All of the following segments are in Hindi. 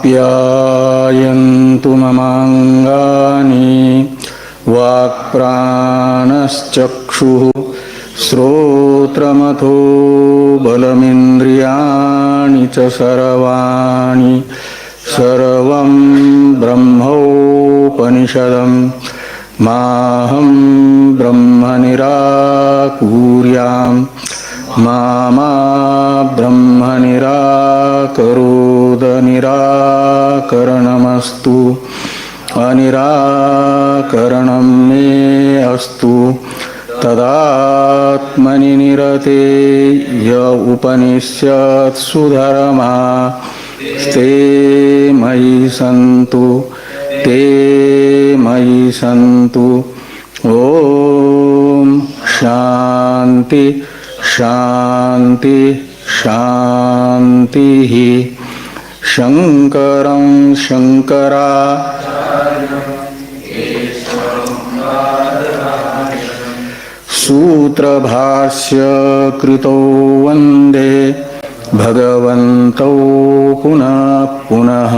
आप्यायन्तु ममाङ्गानि वाक्प्राणश्चक्षुः श्रोत्रमथो बलमिन्द्रियाणि च सर्वाणि सर्वं ब्रह्मोपनिषदं माहं ब्रह्म निराकुर्याम् मा ब्रह्म निराकरोद निराकरणमस्तु अनिराकरणं मे अस्तु तदात्मनि निरते य उपनिषत्सु धर्मा ते मयि सन्तु ओम शांति शांति शांति। शंकरं शंकरा सूत्रभाष्य कृतो वंदे भगवन्तौ पुनः पुनः।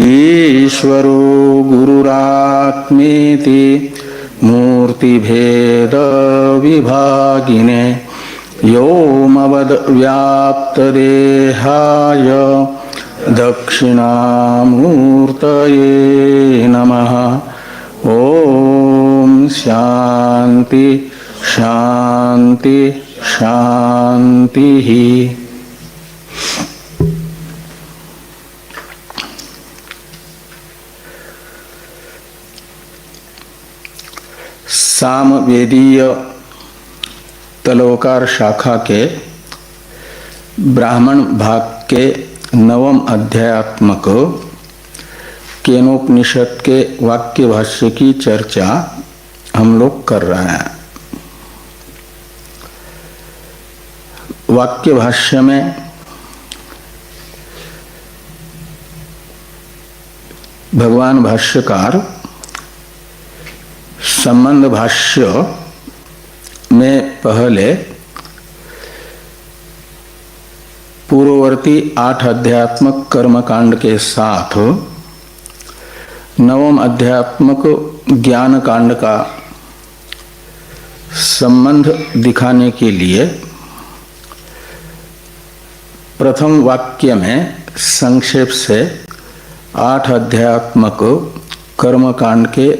ईश्वरो गुरुरात्मेति मूर्तिभेद विभागिने व्योमवद्व्याप्तदेहाय दक्षिणामूर्तये नमः। ओम शांति शांति शांति। सामवेदीय तलोकार शाखा के ब्राह्मण भाग के नवम अध्यायात्मक केनोपनिषद के वाक्य भाष्य की चर्चा हम लोग कर रहे हैं। वाक्य भाष्य में भगवान भाष्यकार संबंध भाष्य में पहले पूर्ववर्ती 8 अध्यात्मक कर्मकांड के साथ नवम अध्यात्मक ज्ञान कांड का संबंध दिखाने के लिए प्रथम वाक्य में संक्षेप से 8 अध्यात्मक कर्मकांड के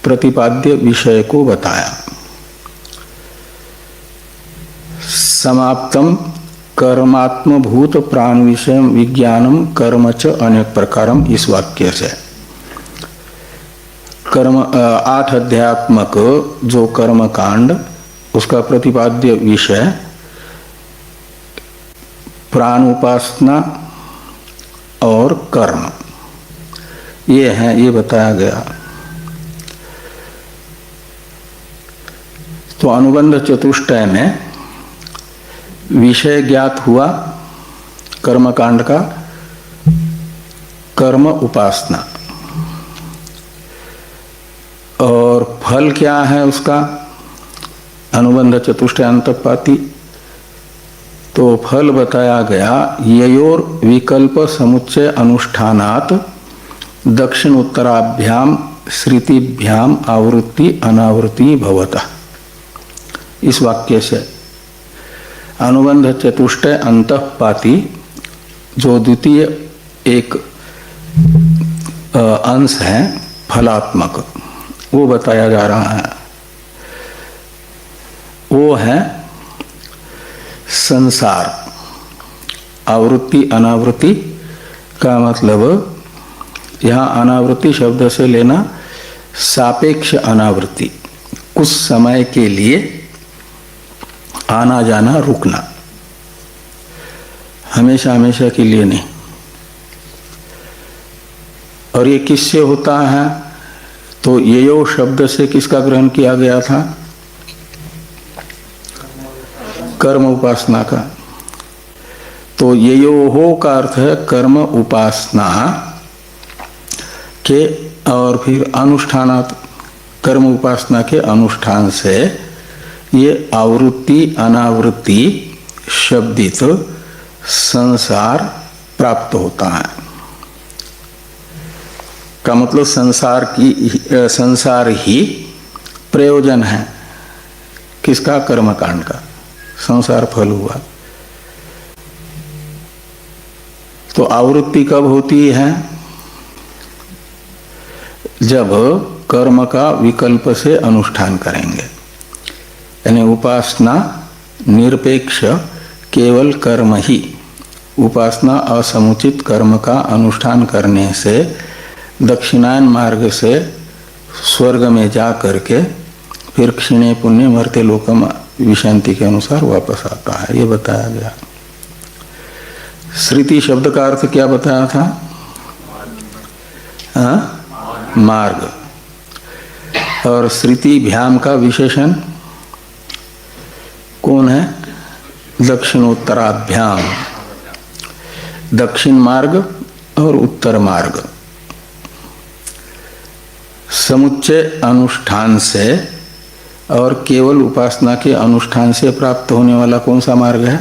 प्रतिपाद्य विषय को बताया। समाप्तम कर्मात्मभूत प्राण विषय विज्ञानम कर्म च अनेक प्रकारम, इस वाक्य से 8 अध्यात्मक जो कर्मकांड उसका प्रतिपाद्य विषय प्राण उपासना और कर्म ये है, ये बताया गया। तो अनुबंध चतुष्टय में विषय ज्ञात हुआ कर्मकांड का, कर्म उपासना, और फल क्या है उसका अनुबंध चतुष्टय अंतपाती। तो फल बताया गया ययोर विकल्प समुच्चय अनुष्ठानात् दक्षिण उत्तराभ्याम श्रुतिभ्याम आवृत्ति अनावृत्ति भवता, इस वाक्य से अनुबंध चतुष्टय अंतपाती जो द्वितीय एक अंश है फलात्मक, वो बताया जा रहा है। वो है संसार। आवृत्ति अनावृत्ति का मतलब यहाँ अनावृत्ति शब्द से लेना सापेक्ष अनावृत्ति, कुछ समय के लिए आना जाना रुकना, हमेशा हमेशा के लिए नहीं। और ये किससे होता है? तो यो शब्द से किसका ग्रहण किया गया था? कर्म उपासना का। तो यो हो का अर्थ है कर्म उपासना के, और फिर अनुष्ठानात् कर्म उपासना के अनुष्ठान से ये आवृत्ति अनावृत्ति शब्दित संसार प्राप्त होता है। का मतलब संसार ही प्रयोजन है। किसका? कर्मकांड का। संसार फल हुआ। तो आवृत्ति कब होती है? जब कर्म का विकल्प से अनुष्ठान करेंगे, यानी उपासना निरपेक्ष केवल कर्म ही, उपासना असमुचित कर्म का अनुष्ठान करने से दक्षिणायन मार्ग से स्वर्ग में जा करके फिर क्षीणे पुण्य मर्त्य लोकम विशांति के अनुसार वापस आता है, ये बताया गया। श्रुति शब्द का अर्थ क्या बताया था? मार्ग। और श्रुति भ्याम का विशेषण कौन है? दक्षिणोत्तराभ्याम। दक्षिण मार्ग और उत्तर मार्ग। समुच्चय अनुष्ठान से और केवल उपासना के अनुष्ठान से प्राप्त होने वाला कौन सा मार्ग है?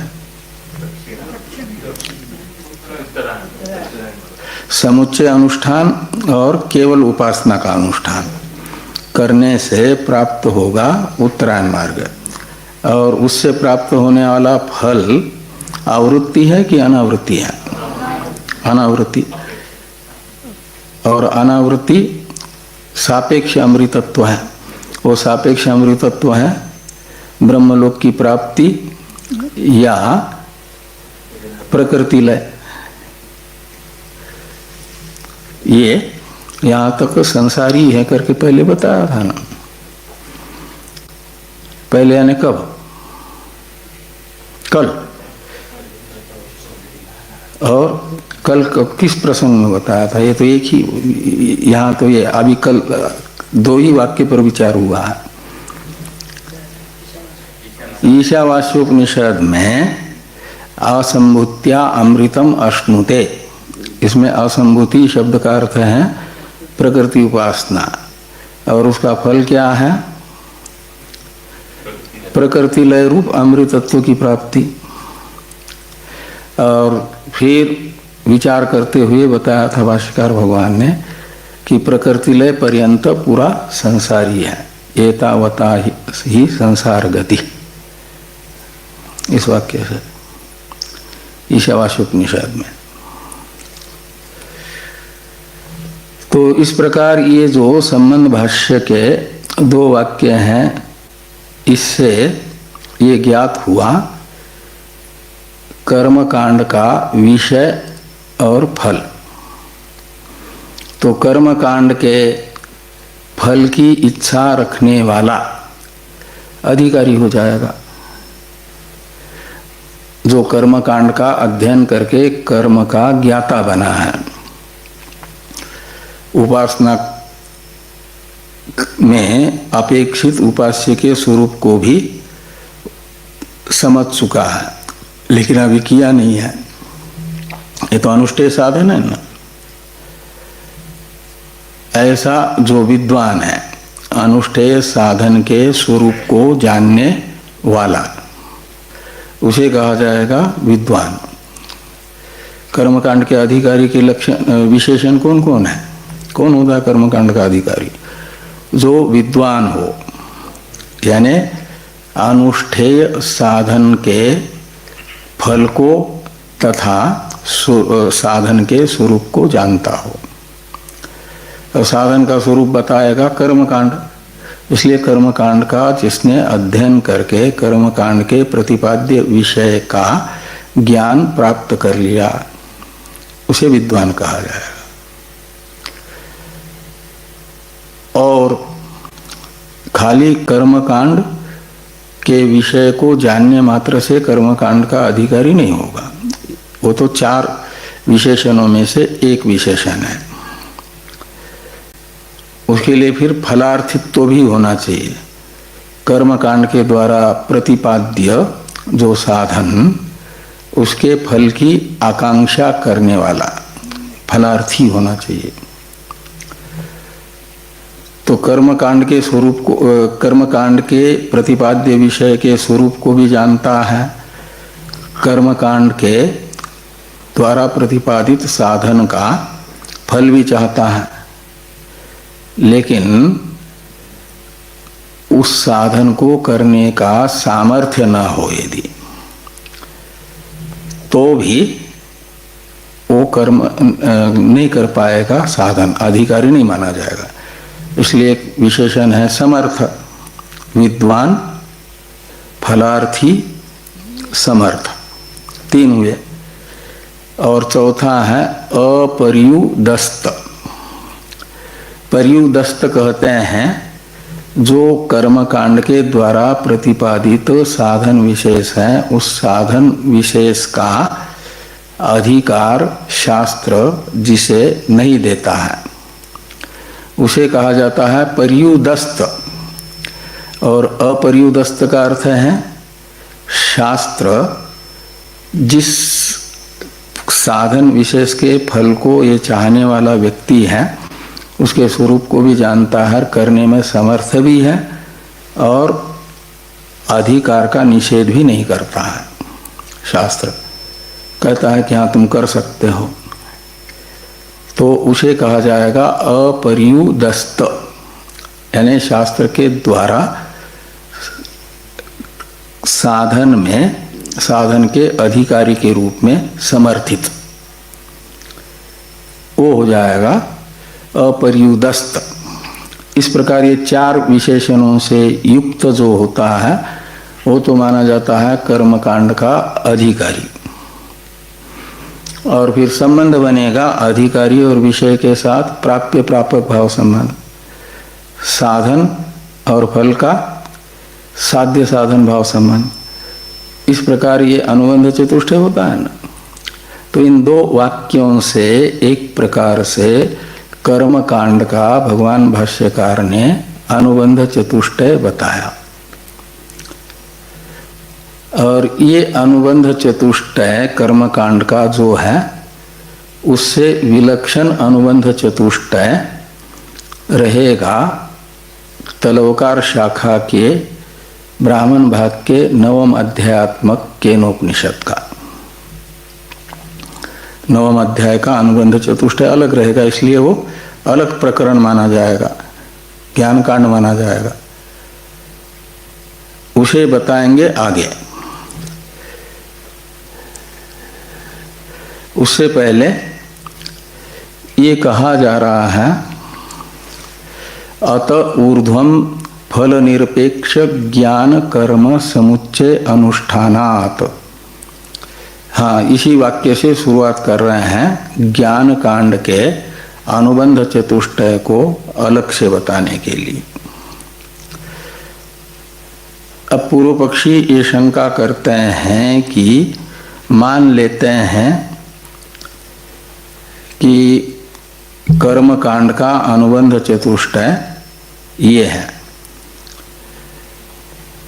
समुच्चय अनुष्ठान और केवल उपासना का अनुष्ठान करने से प्राप्त होगा उत्तरायण मार्ग। और उससे प्राप्त होने वाला फल आवृत्ति है कि अनावृत्ति है? अनावृत्ति। और अनावृत्ति सापेक्ष अमृतत्व है। वो सापेक्ष अमृतत्व है ब्रह्मलोक की प्राप्ति या प्रकृति लय। ये यहां तक संसारी है करके पहले बताया था ना। पहले यानी कब? कल। और कल किस प्रसंग में बताया था? ये तो एक ही, यहाँ तो ये अभी कल दो ही वाक्य पर विचार हुआ है। ईशावास्योपनिषद में असंभूत्या अमृतम अश्नुते, इसमें असंभूति शब्द का अर्थ है प्रकृति उपासना। और उसका फल क्या है? प्रकृति लय रूप अमृतत्व की प्राप्ति। और फिर विचार करते हुए बताया था भाष्यकार भगवान ने कि प्रकृति लय पर्यंत पूरा संसारी है, एतावता ही संसार गति। इस वाक्य से ईशावास्योपनिषद में। तो इस प्रकार ये जो संबंध भाष्य के दो वाक्य हैं, इससे ये ज्ञात हुआ कर्म कांड का विषय और फल। तो कर्म कांड के फल की इच्छा रखने वाला अधिकारी हो जाएगा, जो कर्म कांड का अध्ययन करके कर्म का ज्ञाता बना है। उपासना में अपेक्षित उपास्य के स्वरूप को भी समझ चुका है, लेकिन अभी किया नहीं है। ये तो अनुष्ठेय साधन है ना। ऐसा जो विद्वान है, अनुष्ठेय साधन के स्वरूप को जानने वाला, उसे कहा जाएगा विद्वान। कर्मकांड के अधिकारी के लक्षण विशेषण कौन कौन है? कौन होता है कर्मकांड का अधिकारी? जो विद्वान हो, यानी अनुष्ठेय साधन के फल को तथा साधन के स्वरूप को जानता हो। और साधन का स्वरूप बताएगा कर्मकांड। इसलिए कर्मकांड का जिसने अध्ययन करके कर्मकांड के प्रतिपाद्य विषय का ज्ञान प्राप्त कर लिया, उसे विद्वान कहा जाएगा। और खाली कर्मकांड के विषय को जानने मात्र से कर्मकांड का अधिकारी नहीं होगा। वो तो चार विशेषणों में से एक विशेषण है। उसके लिए फिर फलार्थित्व भी होना चाहिए। कर्मकांड के द्वारा प्रतिपाद्य जो साधन, उसके फल की आकांक्षा करने वाला फलार्थी होना चाहिए। तो कर्मकांड के स्वरूप को, कर्मकांड के प्रतिपाद्य विषय के स्वरूप को भी जानता है, कर्मकांड के द्वारा प्रतिपादित साधन का फल भी चाहता है, लेकिन उस साधन को करने का सामर्थ्य न हो यदि, तो भी वो कर्म नहीं कर पाएगा, साधन अधिकारी नहीं माना जाएगा। इसलिए एक विशेषण है समर्थ, विद्वान, फलार्थी, समर्थ, तीन हुए। और चौथा है अपर्युदस्त। पर्युदस्त कहते हैं जो कर्मकांड के द्वारा प्रतिपादित साधन विशेष है, उस साधन विशेष का अधिकार शास्त्र जिसे नहीं देता है उसे कहा जाता है पर्युदस्त। और अपर्युदस्त का अर्थ है शास्त्र जिस साधन विशेष के फल को ये चाहने वाला व्यक्ति है उसके स्वरूप को भी जानता है, करने में समर्थ भी है और अधिकार का निषेध भी नहीं करता है। शास्त्र कहता है कि हाँ तुम कर सकते हो, तो उसे कहा जाएगा अपर्युदस्त, यानी शास्त्र के द्वारा साधन के अधिकारी के रूप में समर्थित, वो हो जाएगा अपर्युदस्त। इस प्रकार ये चार विशेषणों से युक्त जो होता है वो तो माना जाता है कर्मकांड का अधिकारी। और फिर संबंध बनेगा अधिकारी और विषय के साथ प्राप्य प्रापक भाव संबंध, साधन और फल का साध्य साधन भाव संबंध। इस प्रकार ये अनुबंध चतुष्टय होता है ना। तो इन दो वाक्यों से एक प्रकार से कर्म कांड का भगवान भाष्यकार ने अनुबंध चतुष्टय बताया। और ये अनुबंध चतुष्टय कर्म कांड का जो है उससे विलक्षण अनुबंध चतुष्टय रहेगा तलवकार शाखा के ब्राह्मण भाग के 9वें अध्यायात्मक केनोपनिषद का। 9वें अध्याय का अनुबंध चतुष्टय अलग रहेगा, इसलिए वो अलग प्रकरण माना जाएगा, ज्ञान कांड माना जाएगा। उसे बताएंगे आगे। उससे पहले ये कहा जा रहा है अत ऊर्ध्वम फल निरपेक्ष ज्ञान कर्म समुच्चय अनुष्ठानात्। हाँ, इसी वाक्य से शुरुआत कर रहे हैं ज्ञान कांड के अनुबंध चतुष्टय को अलग से बताने के लिए। अब पूर्व पक्षी ये शंका करते हैं कि मान लेते हैं कि कर्म कांड का अनुबंध चतुष्टय ये है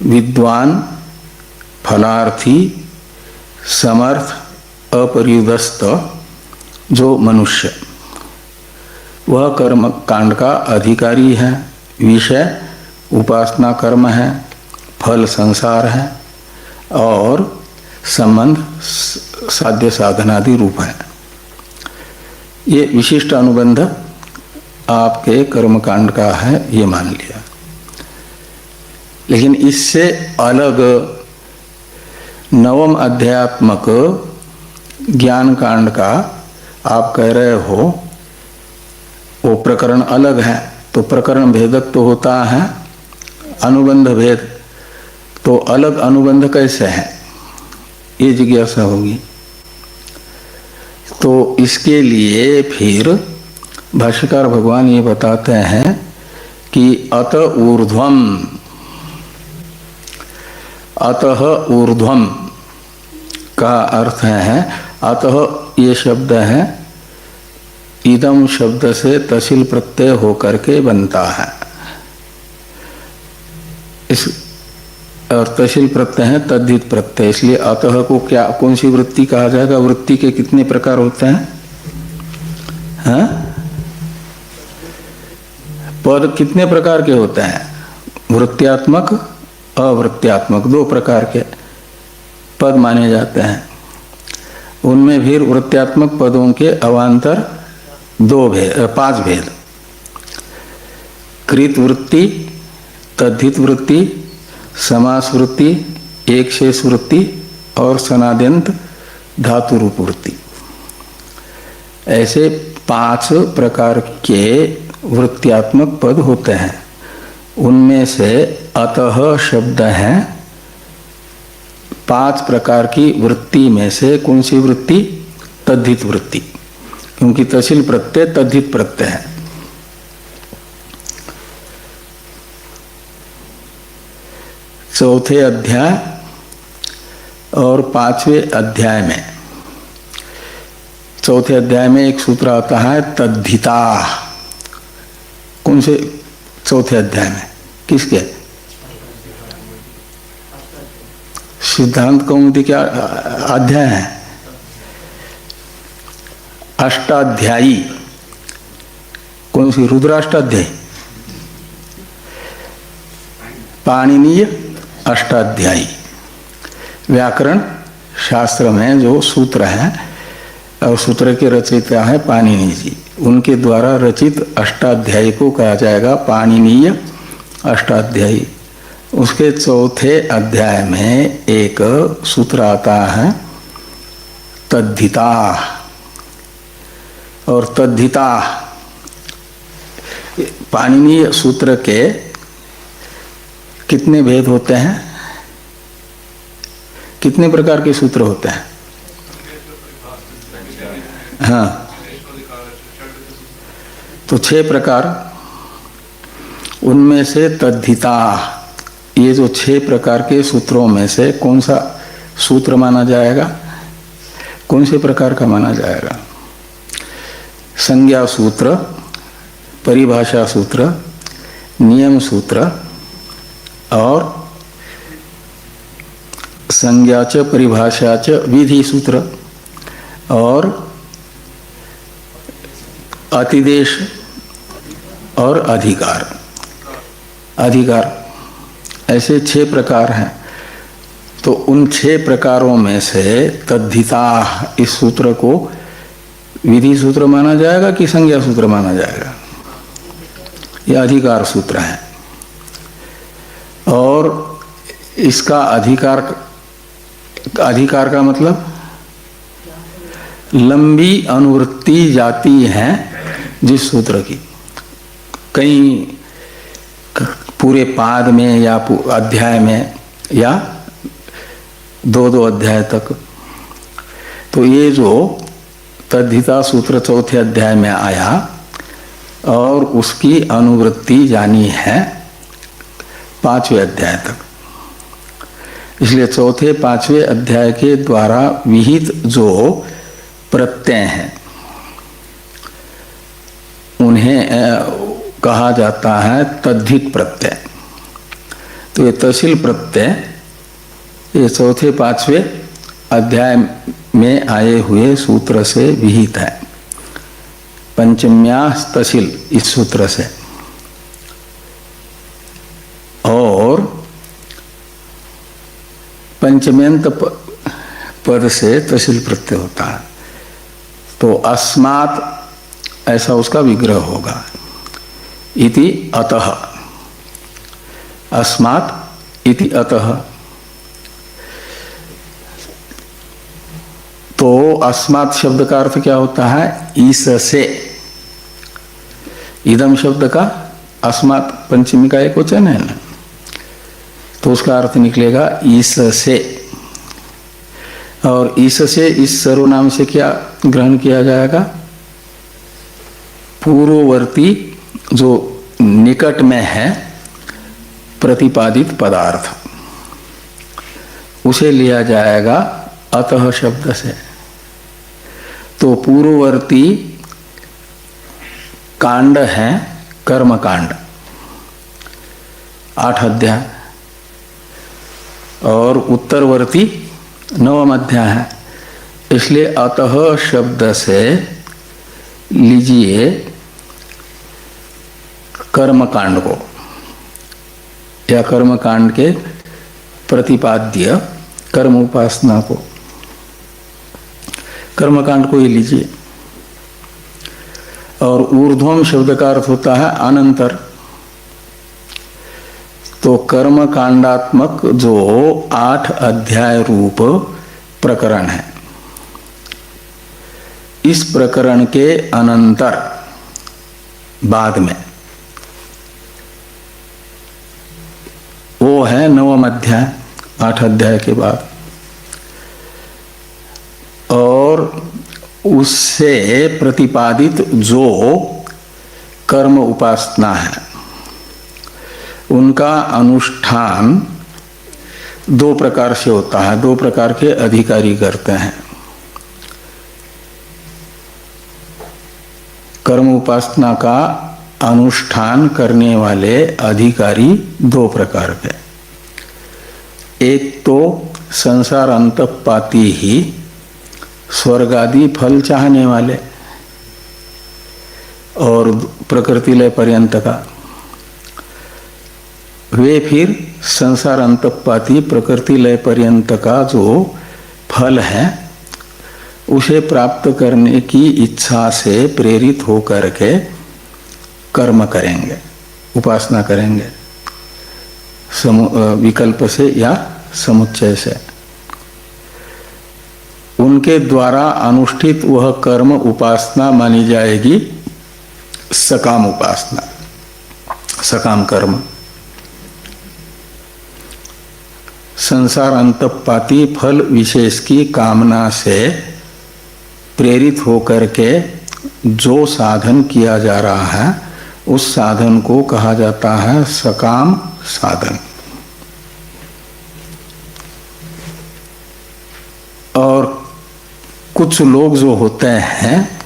विद्वान, फलार्थी, समर्थ, अपर्युदस्त जो मनुष्य, वह कर्म कांड का अधिकारी है, विषय उपासना कर्म है, फल संसार है और संबंध साध्य साधनादि रूप है। ये विशिष्ट अनुबंध आपके कर्मकांड का है, ये मान लिया। लेकिन इससे अलग 9वें अध्यात्मक ज्ञान कांड का आप कह रहे हो वो प्रकरण अलग है, तो प्रकरण भेदक तो होता है, अनुबंध भेद, तो अलग अनुबंध कैसे है, ये जिज्ञासा होगी। तो इसके लिए फिर भाष्यकार भगवान ये बताते हैं कि अत ऊर्ध्वम, अतः ऊर्ध्वम का अर्थ है अतः ये शब्द है इदम शब्द से तहसील प्रत्यय होकर के बनता है। इस और तहसील प्रत्यय है तद्धित प्रत्यय, इसलिए अतः को क्या कौन सी वृत्ति कहा जाएगा? वृत्ति के कितने प्रकार होते हैं? हाँ? पद कितने प्रकार के होते हैं? वृत्त्यात्मक, अवृत्त्यात्मक, दो प्रकार के पद माने जाते हैं। उनमें फिर वृत्त्यात्मक पदों के अवान्तर 5 भेद। कृत वृत्ति, तद्धित वृत्ति, समास वृत्ति, एक शेष वृत्ति और सनाद्यंत धातु रूप वृत्ति। ऐसे 5 प्रकार के वृत्त्यात्मक पद होते हैं। उनमें से अतः शब्द है 5 प्रकार की वृत्ति में से कौन सी वृत्ति? तद्धित वृत्ति, क्योंकि तहसील प्रत्यय तद्धित प्रत्यय है। चौथे अध्याय और 5वें अध्याय में, चौथे अध्याय में एक सूत्र आता है तद्धिता। कौन से चौथे अध्याय में? किसके? सिद्धांत कौमुदी क्या अध्याय है? अष्टाध्यायी। कौन सी? रुद्राष्टाध्यायी, पाणिनीय अष्टाध्यायी। व्याकरण शास्त्र में जो सूत्र है और सूत्र के रचयिता है पाणिनि जी, उनके द्वारा रचित अष्टाध्यायी को कहा जाएगा पाणिनीय अष्टाध्यायी। उसके चौथे अध्याय में एक सूत्र आता है तद्धिता। और तद्धिता पाणिनीय सूत्र के कितने भेद होते हैं? कितने प्रकार के सूत्र होते हैं? हाँ, तो 6 प्रकार। उनमें से तद्धिता, ये जो 6 प्रकार के सूत्रों में से कौन सा सूत्र माना जाएगा? कौन से प्रकार का माना जाएगा? संज्ञा सूत्र, परिभाषा सूत्र, नियम सूत्र और संज्ञा च परिभाषा च विधि सूत्र और अतिदेश और अधिकार। ऐसे 6 प्रकार हैं। तो उन 6 प्रकारों में से तद्धिता, इस सूत्र को विधि सूत्र माना जाएगा कि संज्ञा सूत्र माना जाएगा? यह अधिकार सूत्र है। और इसका अधिकार का मतलब लंबी अनुवृत्ति जाती है जिस सूत्र की, कहीं पूरे पाद में या अध्याय में या 2-2 अध्याय तक। तो ये जो तद्धिता सूत्र चौथे अध्याय में आया और उसकी अनुवृत्ति जानी है 5वें अध्याय तक। इसलिए चौथे 5वें अध्याय के द्वारा विहित जो प्रत्यय हैं उन्हें कहा जाता है तद्धित प्रत्यय। तो ये तहसील प्रत्यय ये चौथे 5वें अध्याय में आए हुए सूत्र से विहित है। पंचम्या तहसील इस सूत्र से, और पंचम्यंत पद से तहसील प्रत्यय होता है। तो अस्मात् ऐसा उसका विग्रह होगा। इति अतः, अस्मात् इति अतः। तो अस्मात् शब्द का अर्थ क्या होता है? ईस से। इदम शब्द का अस्मात् पंचमी का एक वचन है ना, तो उसका अर्थ निकलेगा ईस से। और ईस से, इस सर्वनाम से क्या ग्रहण किया जाएगा? पूर्ववर्ती जो निकट में है प्रतिपादित पदार्थ, उसे लिया जाएगा अतः शब्द से। तो पूर्ववर्ती कांड है कर्म कांड 8 अध्याय, और उत्तरवर्ती 9वां अध्याय है। इसलिए अतः शब्द से लीजिए कर्म कांड को या कर्म कांड के प्रतिपाद्य कर्म उपासना को। कर्मकांड को ही लीजिए। और ऊर्ध्वम शब्द का अर्थ होता है अनंतर। तो कर्म कांडात्मक जो 8 अध्याय रूप प्रकरण है, इस प्रकरण के अनंतर बाद में वो है 9वां अध्याय, 8 अध्याय के बाद। और उससे प्रतिपादित जो कर्म उपासना है, उनका अनुष्ठान 2 प्रकार से होता है, 2 प्रकार के अधिकारी करते हैं। कर्म उपासना का अनुष्ठान करने वाले अधिकारी 2 प्रकार के। एक तो संसार अंतपाती ही स्वर्ग आदि फल चाहने वाले, और प्रकृति लय पर्यंत का, वे फिर संसार अंतपाती प्रकृति लय पर्यंत का जो फल है उसे प्राप्त करने की इच्छा से प्रेरित होकर के कर्म करेंगे, उपासना करेंगे, विकल्प से या समुच्चय से। उनके द्वारा अनुष्ठित वह कर्म उपासना मानी जाएगी सकाम उपासना, सकाम कर्म। संसार अंतपाती फल विशेष की कामना से प्रेरित होकर के जो साधन किया जा रहा है, उस साधन को कहा जाता है सकाम साधन। और कुछ लोग जो होते हैं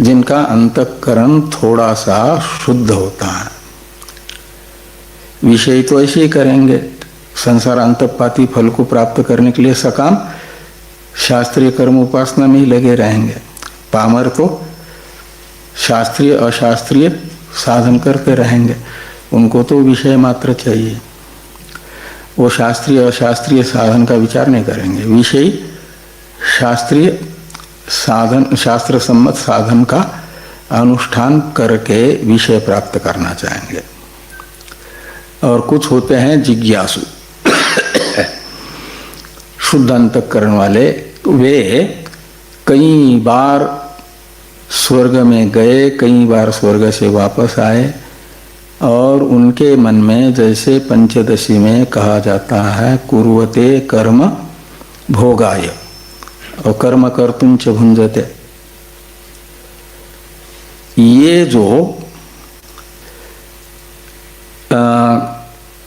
जिनका अंतःकरण थोड़ा सा शुद्ध होता है, विषय तो ऐसे ही करेंगे, संसार अंतपाती फल को प्राप्त करने के लिए सकाम शास्त्रीय कर्म उपासना में ही लगे रहेंगे। पामर तो शास्त्रीय अशास्त्रीय साधन करते रहेंगे, उनको तो विषय मात्र चाहिए, वो शास्त्रीय अशास्त्रीय साधन का विचार नहीं करेंगे। विषय शास्त्रीय साधन, शास्त्र सम्मत साधन का अनुष्ठान करके विषय प्राप्त करना चाहेंगे। और कुछ होते हैं जिज्ञासु शुद्ध अंतःकरण वाले, वे कई बार स्वर्ग में गए, कई बार स्वर्ग से वापस आए, और उनके मन में जैसे पंचदशी में कहा जाता है कुर्वते कर्म भोगाय और कर्म कर्तुम च भुंजते, ये जो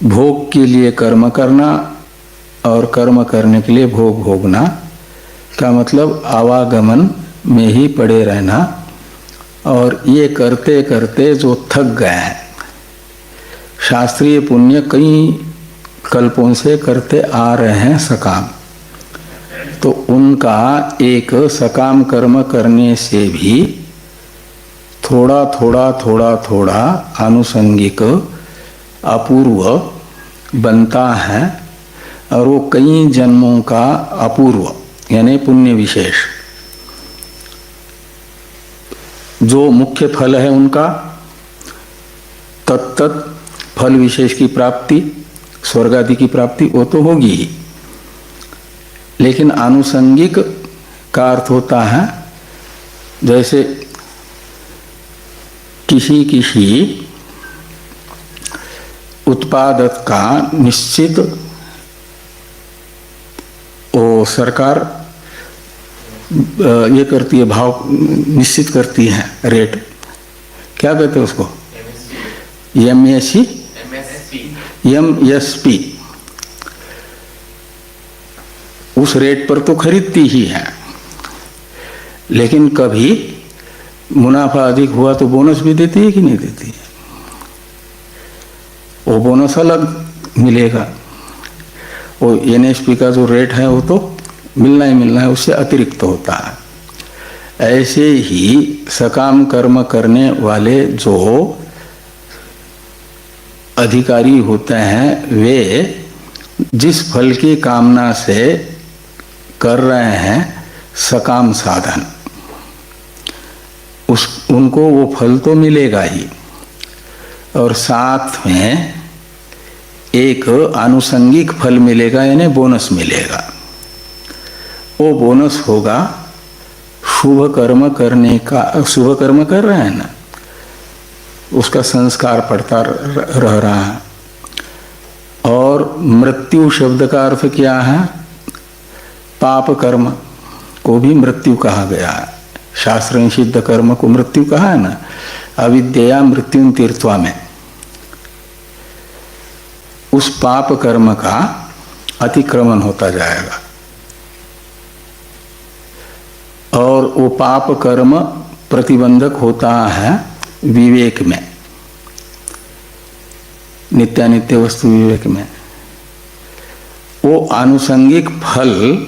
भोग के लिए कर्म करना और कर्म करने के लिए भोग भोगना का मतलब आवागमन में ही पड़े रहना, और ये करते करते जो थक गए हैं, शास्त्रीय पुण्य कई कल्पों से करते आ रहे हैं सकाम, तो उनका एक सकाम कर्म करने से भी थोड़ा थोड़ा थोड़ा थोड़ा आनुषंगिक अपूर्व बनता है, और वो कई जन्मों का अपूर्व यानी पुण्य विशेष जो मुख्य फल है उनका तत्त फल विशेष की प्राप्ति, स्वर्ग आदि की प्राप्ति, वो तो होगी ही, लेकिन आनुषंगिक का अर्थ होता है जैसे किसी किसी उत्पादक का निश्चित वो सरकार ये करती है, भाव निश्चित करती है, रेट क्या कहते हैं उसको, एमएसपी, उस रेट पर तो खरीदती ही है, लेकिन कभी मुनाफा अधिक हुआ तो बोनस भी देती है कि नहीं देती है, वो बोनस अलग मिलेगा, वो एनएसपी का जो रेट है वो तो मिलना ही मिलना है, उससे अतिरिक्त होता है। ऐसे ही सकाम कर्म करने वाले जो अधिकारी होते हैं, वे जिस फल की कामना से कर रहे हैं सकाम साधन, उनको वो फल तो मिलेगा ही, और साथ में एक आनुषंगिक फल मिलेगा, यानी बोनस मिलेगा। वो बोनस होगा शुभ कर्म करने का। शुभ कर्म कर रहे हैं ना, उसका संस्कार पड़ता रह रहा है। और मृत्यु शब्द का अर्थ क्या है? पाप कर्म को भी मृत्यु कहा गया है। शास्त्र में सिद्ध कर्म को मृत्यु कहा है ना, अविद्या मृत्यु तीर्थवा में। उस पाप कर्म का अतिक्रमण होता जाएगा, और वो पाप कर्म प्रतिबंधक होता है विवेक में, नित्यानित्य वस्तु विवेक में। वो आनुषंगिक फल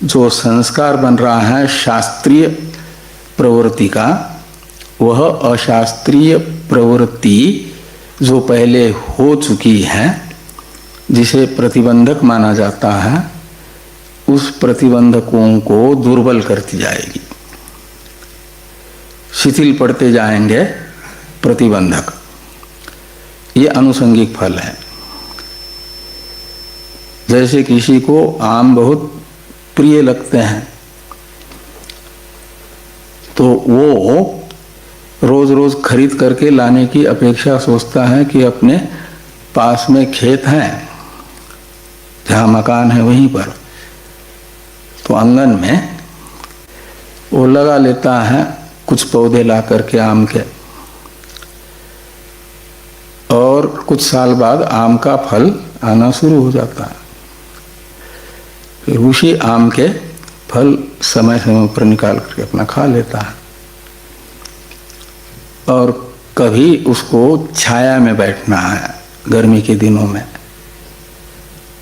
जो संस्कार बन रहा है शास्त्रीय प्रवृत्ति का, वह अशास्त्रीय प्रवृत्ति जो पहले हो चुकी है, जिसे प्रतिबंधक माना जाता है, उस प्रतिबंधकों को दुर्बल करती जाएगी। शिथिल पड़ते जाएंगे प्रतिबंधक। ये आनुषंगिक फल है। जैसे किसी को आम बहुत प्रिय लगते हैं, तो वो रोज रोज खरीद करके लाने की अपेक्षा सोचता है कि अपने पास में खेत है, जहाँ मकान है वहीं पर, तो आंगन में वो लगा लेता है कुछ पौधे ला करके आम के, और कुछ साल बाद आम का फल आना शुरू हो जाता है। फिर उसी आम के फल समय समय पर निकाल करके अपना खा लेता है। और कभी उसको छाया में बैठना है गर्मी के दिनों में,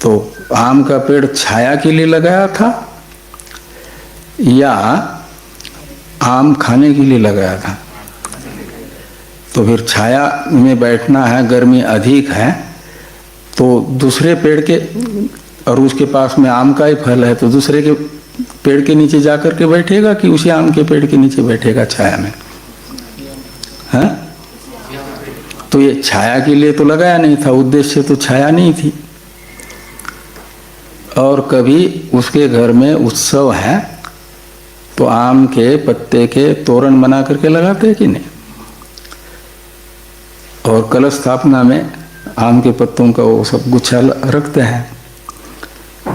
तो आम का पेड़ छाया के लिए लगाया था या आम खाने के लिए लगाया था? तो फिर छाया में बैठना है, गर्मी अधिक है, तो दूसरे पेड़ के, और उसके पास में आम का ही फल है, तो दूसरे के पेड़ के नीचे जाकर के बैठेगा कि उसी आम के पेड़ के नीचे बैठेगा छाया में? है? तो ये छाया के लिए तो लगाया नहीं था, उद्देश्य तो छाया नहीं थी। और कभी उसके घर में उत्सव है, तो आम के पत्ते के तोरण बना करके लगाते हैं कि नहीं? और कलश स्थापना में आम के पत्तों का वो सब गुच्छा रखते हैं।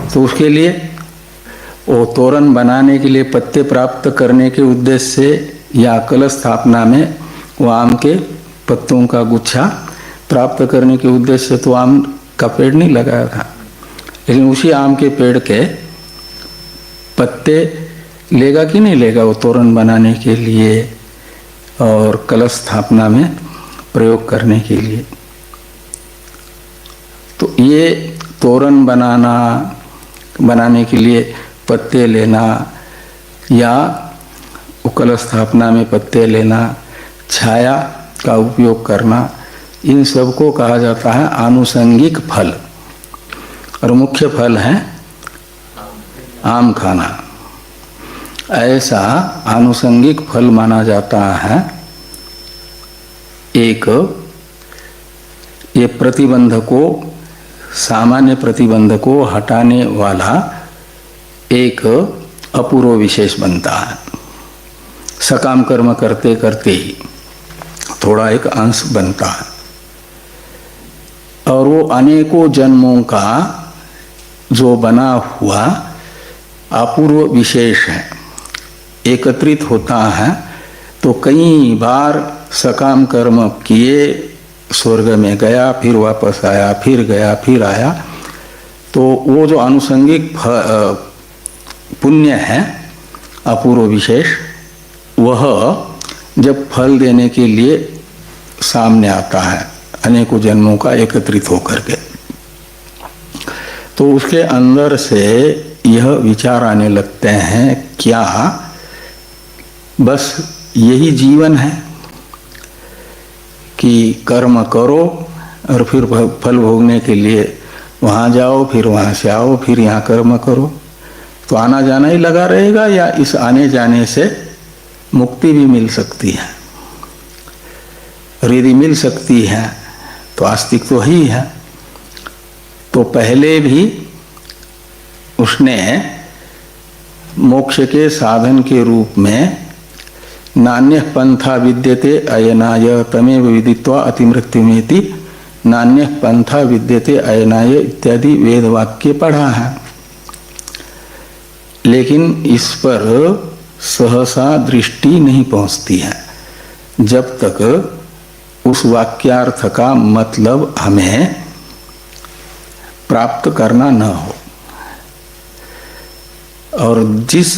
तो उसके लिए वो तोरण बनाने के लिए पत्ते प्राप्त करने के उद्देश्य से या कलश स्थापना में वो आम के पत्तों का गुच्छा प्राप्त करने के उद्देश्य से तो आम का पेड़ नहीं लगाया था, लेकिन उसी आम के पेड़ के पत्ते लेगा कि नहीं लेगा वो तोरण बनाने के लिए और कलश स्थापना में प्रयोग करने के लिए। तो ये तोरण बनाने के लिए पत्ते लेना या कलश स्थापना में पत्ते लेना, छाया का उपयोग करना, इन सब को कहा जाता है आनुषंगिक फल। और मुख्य फल है आम खाना। ऐसा आनुषंगिक फल माना जाता है एक ये प्रतिबंधकों, सामान्य प्रतिबंधकों हटाने वाला एक अपूर्व विशेष बनता है। सकाम कर्म करते करते ही थोड़ा एक अंश बनता है, और वो अनेकों जन्मों का जो बना हुआ अपूर्व विशेष है, एकत्रित होता है। तो कई बार सकाम कर्म किए, स्वर्ग में गया, फिर वापस आया, फिर गया, फिर आया, तो वो जो आनुषंगिक पुण्य है अपूर्व विशेष, वह जब फल देने के लिए सामने आता है अनेकों जन्मों का एकत्रित होकर के, तो उसके अंदर से यह विचार आने लगते हैं, क्या बस यही जीवन है कि कर्म करो और फिर फल भोगने के लिए वहाँ जाओ, फिर वहाँ से आओ, फिर यहाँ कर्म करो? तो आना जाना ही लगा रहेगा, या इस आने जाने से मुक्ति भी मिल सकती है? और यदि मिल सकती है तो आस्तिक तो ही है। तो पहले भी उसने मोक्ष के साधन के रूप में नान्य पंथा विद्यते अयनाय तमेव विदित्वा अतिमृत्युमेति नान्य पंथा विद्यते अयनाय इत्यादि वेद वाक्य पढ़ा है, लेकिन इस पर सहसा दृष्टि नहीं पहुंचती है जब तक उस वाक्यार्थ का मतलब हमें प्राप्त करना न हो। और जिस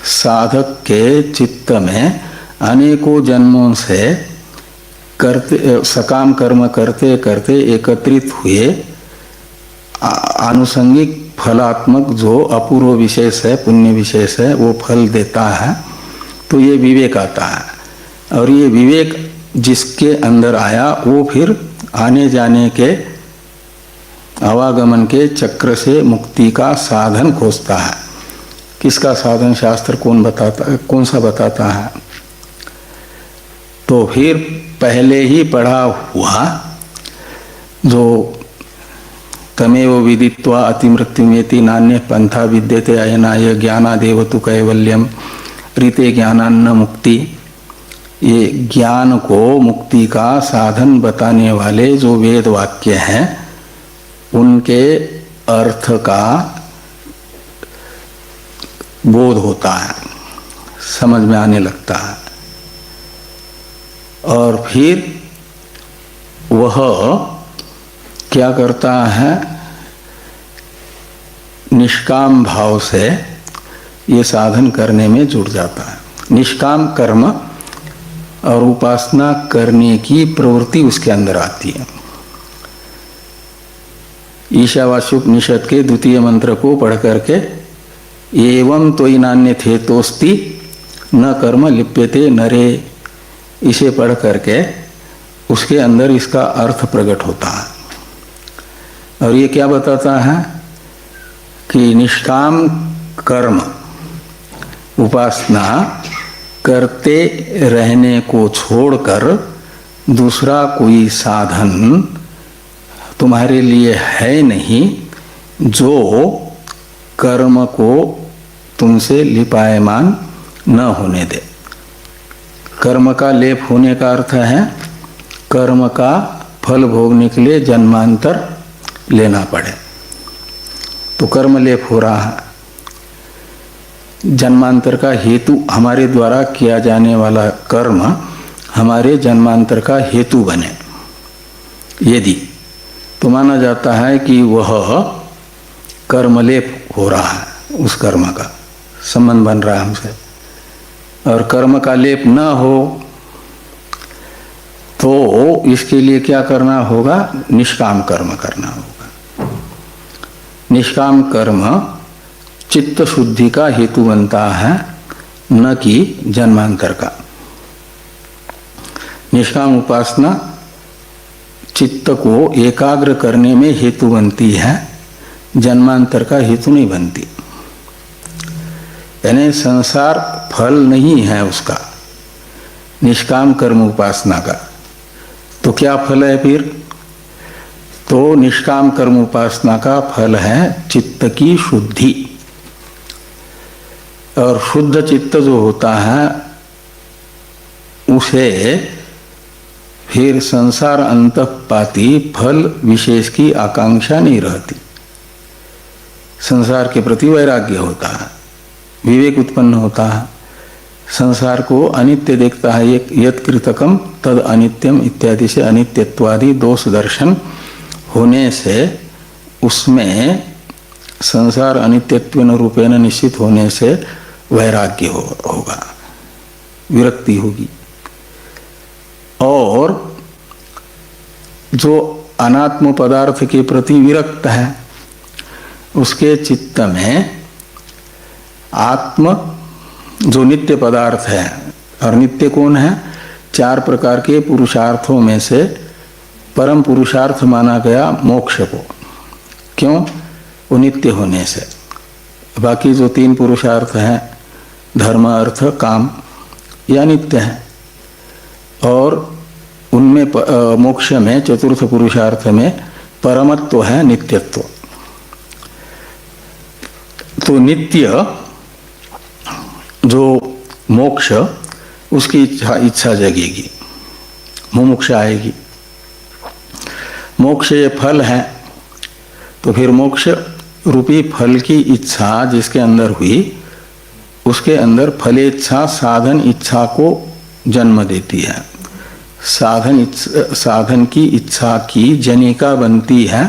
साधक के चित्त में अनेकों जन्मों से करते सकाम कर्म करते करते एकत्रित हुए आनुषंगिक फलात्मक जो अपूर्व विशेष है, पुण्य विशेष है, वो फल देता है, तो ये विवेक आता है। और ये विवेक जिसके अंदर आया वो फिर आने जाने के आवागमन के चक्र से मुक्ति का साधन खोजता है। किसका साधन शास्त्र कौन सा बताता है? तो फिर पहले ही पढ़ा हुआ जो तमेव विदित्वा अतिमृत्युमेति नान्य पंथा विद्यते अयनाय ज्ञानादेव तु कैवल्यम ऋते ज्ञानान्न मुक्ति, ये ज्ञान को मुक्ति का साधन बताने वाले जो वेद वाक्य हैं उनके अर्थ का बोध होता है, समझ में आने लगता है। और फिर वह क्या करता है, निष्काम भाव से ये साधन करने में जुट जाता है। निष्काम कर्म और उपासना करने की प्रवृत्ति उसके अंदर आती है। ईशावास्योपनिषद के द्वितीय मंत्र को पढ़ करके एवं त्वयि नान्यथे तोस्ति न कर्म लिप्यते नरे, इसे पढ़ करके उसके अंदर इसका अर्थ प्रकट होता है। और ये क्या बताता है कि निष्काम कर्म उपासना करते रहने को छोड़कर दूसरा कोई साधन तुम्हारे लिए है नहीं जो कर्म को तुमसे लिपायमान न होने दे। कर्म का लेप होने का अर्थ है कर्म का फल भोगने के लिए जन्मांतर लेना पड़े, तो कर्म लेप हो रहा है। जन्मांतर का हेतु हमारे द्वारा किया जाने वाला कर्म हमारे जन्मांतर का हेतु बने यदि, तो माना जाता है कि वह कर्मलेप हो रहा है, उस कर्म का संबंध बन रहा है हमसे। और कर्म का लेप न हो तो इसके लिए क्या करना होगा, निष्काम कर्म करना होगा। निष्काम कर्म चित्त शुद्धि का हेतु बनता है, न कि जन्मांतर का। निष्काम उपासना चित्त को एकाग्र करने में हेतु बनती है, जन्मांतर का हेतु नहीं बनती। यानी संसार फल नहीं है उसका, निष्काम कर्म उपासना का। तो क्या फल है फिर? तो निष्काम कर्म उपासना का फल है चित्त की शुद्धि। और शुद्ध चित्त जो होता है उसे फिर संसार अंतःपाती फल विशेष की आकांक्षा नहीं रहती, संसार के प्रति वैराग्य होता है, विवेक उत्पन्न होता है। संसार को अनित्य देखता है, एक यत् कृतकम तद अनित्यम इत्यादि से अनित्यत्वादि दोष दर्शन होने से उसमें संसार अनित्यत्वेन रूपेण निश्चित होने से वैराग्य होगा, विरक्ति होगी। और जो अनात्म पदार्थ के प्रति विरक्त है उसके चित्त में आत्म जो नित्य पदार्थ है, और नित्य कौन है? 4 प्रकार के पुरुषार्थों में से परम पुरुषार्थ माना गया मोक्ष को। क्यों? वो नित्य होने से। बाकी जो 3 पुरुषार्थ हैं, धर्म अर्थ काम, या नित्य हैं। और उनमें मोक्ष में, चतुर्थ पुरुषार्थ में परमत्व है, नित्यत्व। तो नित्य जो मोक्ष, उसकी इच्छा जगेगी, मुमुक्षा आएगी। मोक्ष ये फल है, तो फिर मोक्ष रूपी फल की इच्छा जिसके अंदर हुई, उसके अंदर फलेच्छा साधन इच्छा को जन्म देती है। साधन की इच्छा की जनिका बनती है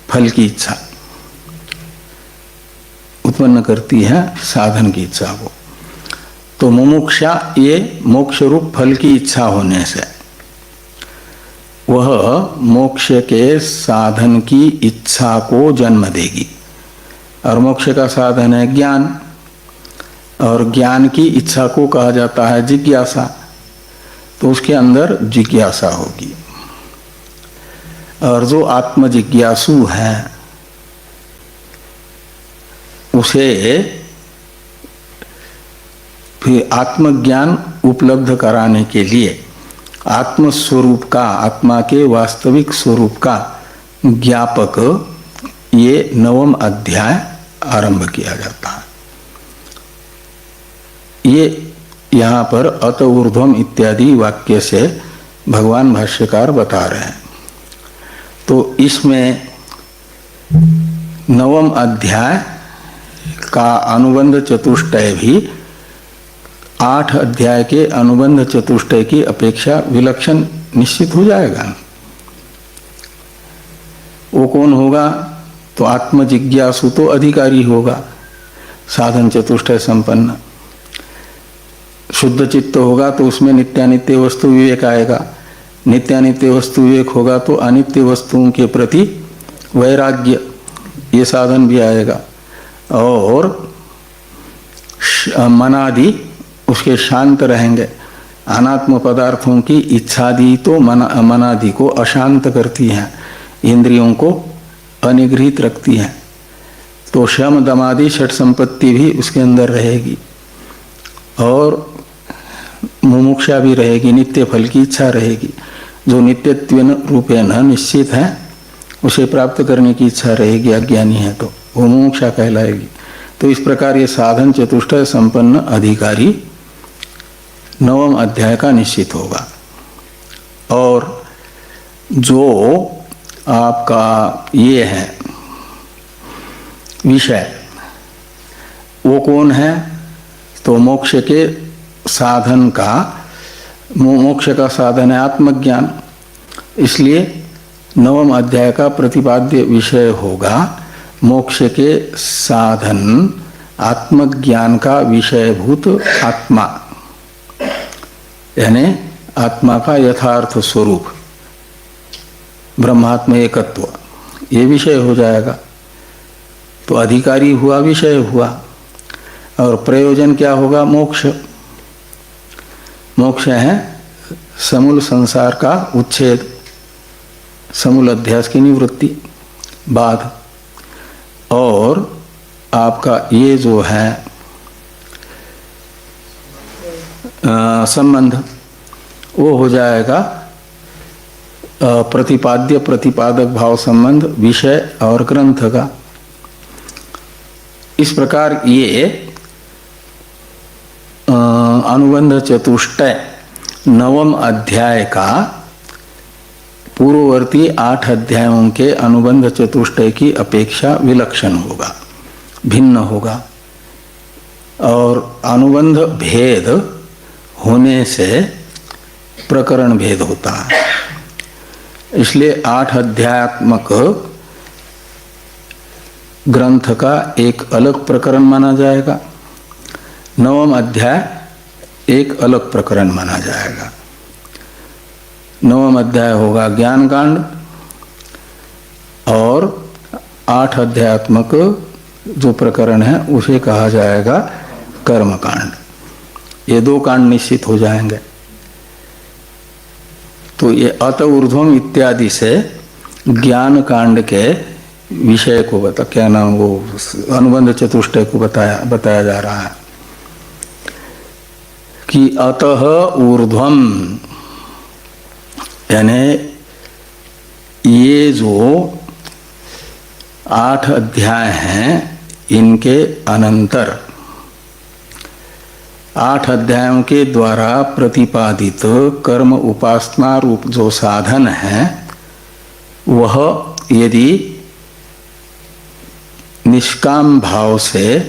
फल की इच्छा, उत्पन्न करती है साधन की इच्छा को। तो मुमुक्षा ये मोक्ष रूप फल की इच्छा होने से वह मोक्ष के साधन की इच्छा को जन्म देगी। और मोक्ष का साधन है ज्ञान, और ज्ञान की इच्छा को कहा जाता है जिज्ञासा। तो उसके अंदर जिज्ञासा होगी, और जो आत्म जिज्ञासु है उसे फिर आत्मज्ञान उपलब्ध कराने के लिए आत्म स्वरूप का, आत्मा के वास्तविक स्वरूप का ज्ञापक ये 9वां अध्याय आरंभ किया जाता है। ये यहाँ पर अत ऊर्ध्वम इत्यादि वाक्य से भगवान भाष्यकार बता रहे हैं। तो इसमें 9वां अध्याय का अनुबंध चतुष्टय भी 8 अध्याय के अनुबंध चतुष्टय की अपेक्षा विलक्षण निश्चित हो जाएगा। वो कौन होगा? तो आत्म जिज्ञासु तो अधिकारी होगा, साधन चतुष्टय संपन्न। शुद्ध चित्त होगा तो उसमें नित्यानित्य वस्तु विवेक आएगा। नित्यानित्य वस्तु विवेक होगा तो अनित्य वस्तुओं के प्रति वैराग्य, ये साधन भी आएगा। और मनादि उसके शांत रहेंगे। अनात्म पदार्थों की इच्छादि तो मनादि को अशांत करती हैं, इंद्रियों को अनिगृहित रखती हैं। तो शम दमादि षट संपत्ति भी उसके अंदर रहेगी, और मुमुक्षा भी रहेगी, नित्य फल की इच्छा रहेगी। जो नित्यत्वेन रूपेण निश्चित है उसे प्राप्त करने की इच्छा रहेगी, अज्ञानी है तो वो मुमुक्षा कहलाएगी। तो इस प्रकार ये साधन चतुष्टय संपन्न अधिकारी 9वां अध्याय का निश्चित होगा। और जो आपका ये है विषय, वो कौन है? तो मोक्ष के साधन का, मोक्ष का साधन है आत्मज्ञान। इसलिए 9वां अध्याय का प्रतिपाद्य विषय होगा मोक्ष के साधन आत्मज्ञान का विषयभूत आत्मा, यानी आत्मा का यथार्थ स्वरूप, ब्रह्मात्म एकत्व, ये विषय हो जाएगा। तो अधिकारी हुआ, विषय हुआ, और प्रयोजन क्या होगा? मोक्ष। मोक्ष है समूल संसार का उच्छेद, समूल अध्यास की निवृत्ति, बाध। और आपका ये जो है संबंध, वो हो जाएगा प्रतिपाद्य प्रतिपादक भाव संबंध विषय और ग्रंथ का। इस प्रकार ये अनुबंध चतुष्टय 9वां अध्याय का पूर्ववर्ती 8 अध्यायों के अनुबंध चतुष्टय की अपेक्षा विलक्षण होगा, भिन्न होगा। और अनुबंध भेद होने से प्रकरण भेद होता है। इसलिए 8 अध्यात्मक ग्रंथ का एक अलग प्रकरण माना जाएगा, 9वां अध्याय एक अलग प्रकरण माना जाएगा। 9वां अध्याय होगा ज्ञान कांड, और 8 अध्यात्मक जो प्रकरण है उसे कहा जाएगा कर्म कांड। ये 2 कांड निश्चित हो जाएंगे। तो ये अत ऊर्ध्वम इत्यादि से ज्ञान कांड के विषय को क्या नाम वो अनुबंध चतुष्टय को बताया जा रहा है कि अतः ऊर्ध्वम, यानी ये जो 8 अध्याय हैं इनके अनंतर 8 अध्यायों के द्वारा प्रतिपादित कर्म उपासना रूप जो साधन है वह यदि निष्काम भाव से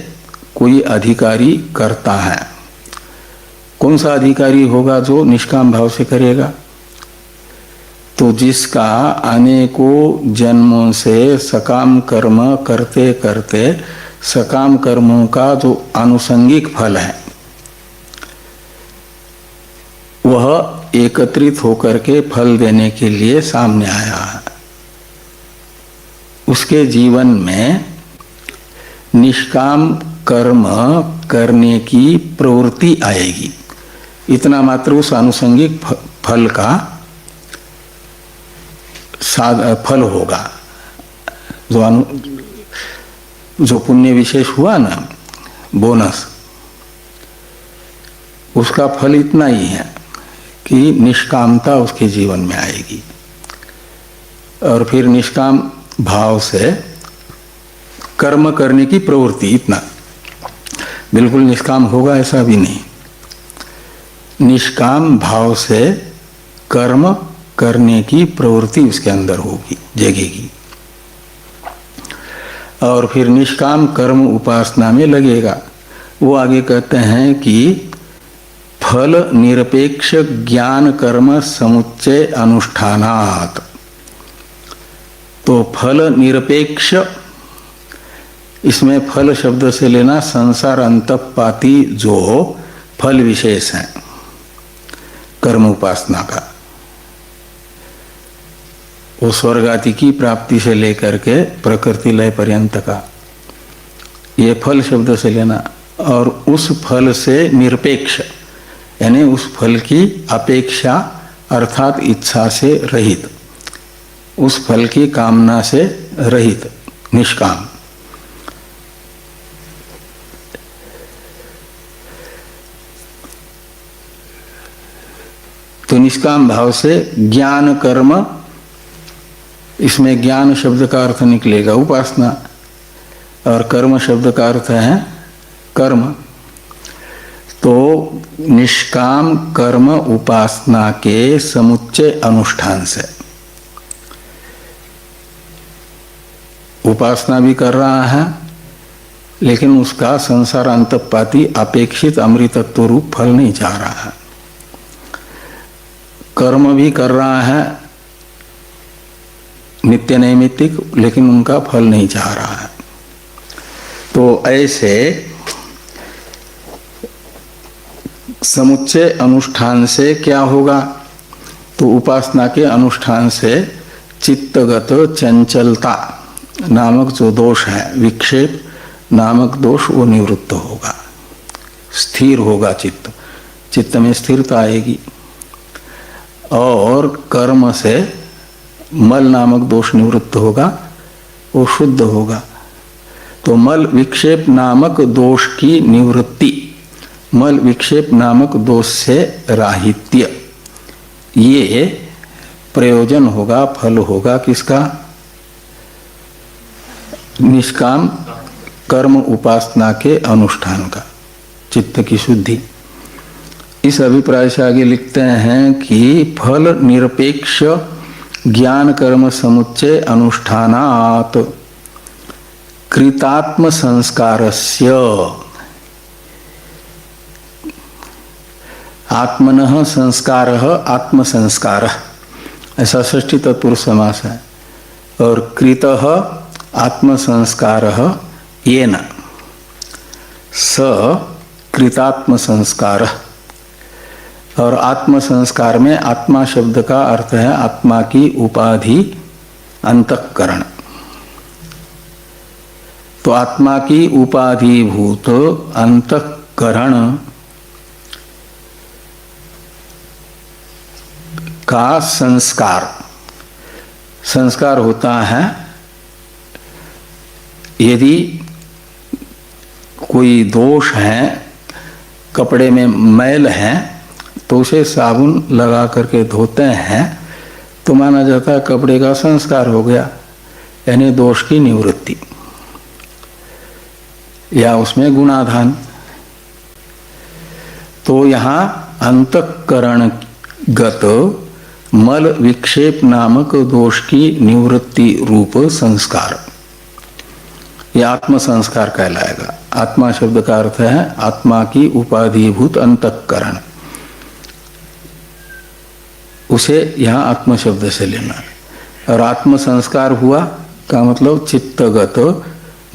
कोई अधिकारी करता है, कौन सा अधिकारी होगा जो निष्काम भाव से करेगा? तो जिसका अनेकों जन्मों से सकाम कर्म करते करते सकाम कर्मों का जो आनुषंगिक फल है वह एकत्रित होकर के फल देने के लिए सामने आया है, उसके जीवन में निष्काम कर्म करने की प्रवृत्ति आएगी। इतना मात्र उस आनुषंगिक फल का फल होगा। जो पुण्य विशेष हुआ ना, बोनस, उसका फल इतना ही है कि निष्कामता उसके जीवन में आएगी और फिर निष्काम भाव से कर्म करने की प्रवृत्ति, इतना बिल्कुल निष्काम होगा ऐसा भी नहीं, निष्काम भाव से कर्म करने की प्रवृत्ति उसके अंदर होगी, जगेगी और फिर निष्काम कर्म उपासना में लगेगा। वो आगे कहते हैं कि फल निरपेक्ष ज्ञान कर्म समुच्चय अनुष्ठानात्। तो फल निरपेक्ष, इसमें फल शब्द से लेना संसार अंतपाती जो फल विशेष है कर्म उपासना का, वो स्वर्ग आदि की प्राप्ति से लेकर के प्रकृति लय पर्यंत का, ये फल शब्द से लेना। और उस फल से निरपेक्ष, यानी उस फल की अपेक्षा अर्थात इच्छा से रहित, उस फल की कामना से रहित, निष्काम। तो निष्काम भाव से ज्ञान कर्म, इसमें ज्ञान शब्द का अर्थ निकलेगा उपासना और कर्म शब्द का अर्थ है कर्म। तो निष्काम कर्म उपासना के समुच्चय अनुष्ठान से उपासना भी कर रहा है, लेकिन उसका संसार अंतपाती अपेक्षित अमृतत्व रूप फल नहीं चाह रहा है। कर्म भी कर रहा है नित्य नैमित्तिक, लेकिन उनका फल नहीं चाह रहा है। तो ऐसे समुच्चय अनुष्ठान से क्या होगा? तो उपासना के अनुष्ठान से चित्तगत चंचलता नामक जो दोष है, विक्षेप नामक दोष, वो निवृत्त होगा, स्थिर होगा चित्त, चित्त में स्थिरता आएगी। और कर्म से मल नामक दोष निवृत्त होगा, वो शुद्ध होगा। तो मल विक्षेप नामक दोष की निवृत्ति, मल विक्षेप नामक दोष से राहित्य, ये प्रयोजन होगा, फल होगा किसका? निष्काम कर्म उपासना के अनुष्ठान का, चित्त की शुद्धि। इस अभिप्राय से आगे लिखते हैं कि फल निरपेक्ष ज्ञान कर्म समुच्चय अनुष्ठानात् कृतात्म संस्कारस्य, आत्मनः संस्कारः आत्म संस्कारः, ऐसा षष्ठी तत्पुरुष समास है। और कृतः आत्म संस्कारः येन स कृतात्म संस्कारः। और आत्म संस्कार में आत्मा शब्द का अर्थ है आत्मा की उपाधि अंतःकरण। तो आत्मा की उपाधिभूत अंतःकरण का संस्कार, संस्कार होता है यदि कोई दोष है, कपड़े में मैल है, तो उसे साबुन लगा करके धोते हैं तो माना जाता है कपड़े का संस्कार हो गया, यानी दोष की निवृत्ति या उसमें गुणाधान। तो यहाँ अंतःकरणगत मल विक्षेप नामक दोष की निवृत्ति रूप संस्कार, यह आत्म संस्कार कहलाएगा। आत्मा शब्द का अर्थ है आत्मा की उपाधिभूत अंतःकरण, उसे यहाँ आत्म शब्द से लेना है। और आत्म संस्कार हुआ का मतलब चित्तगत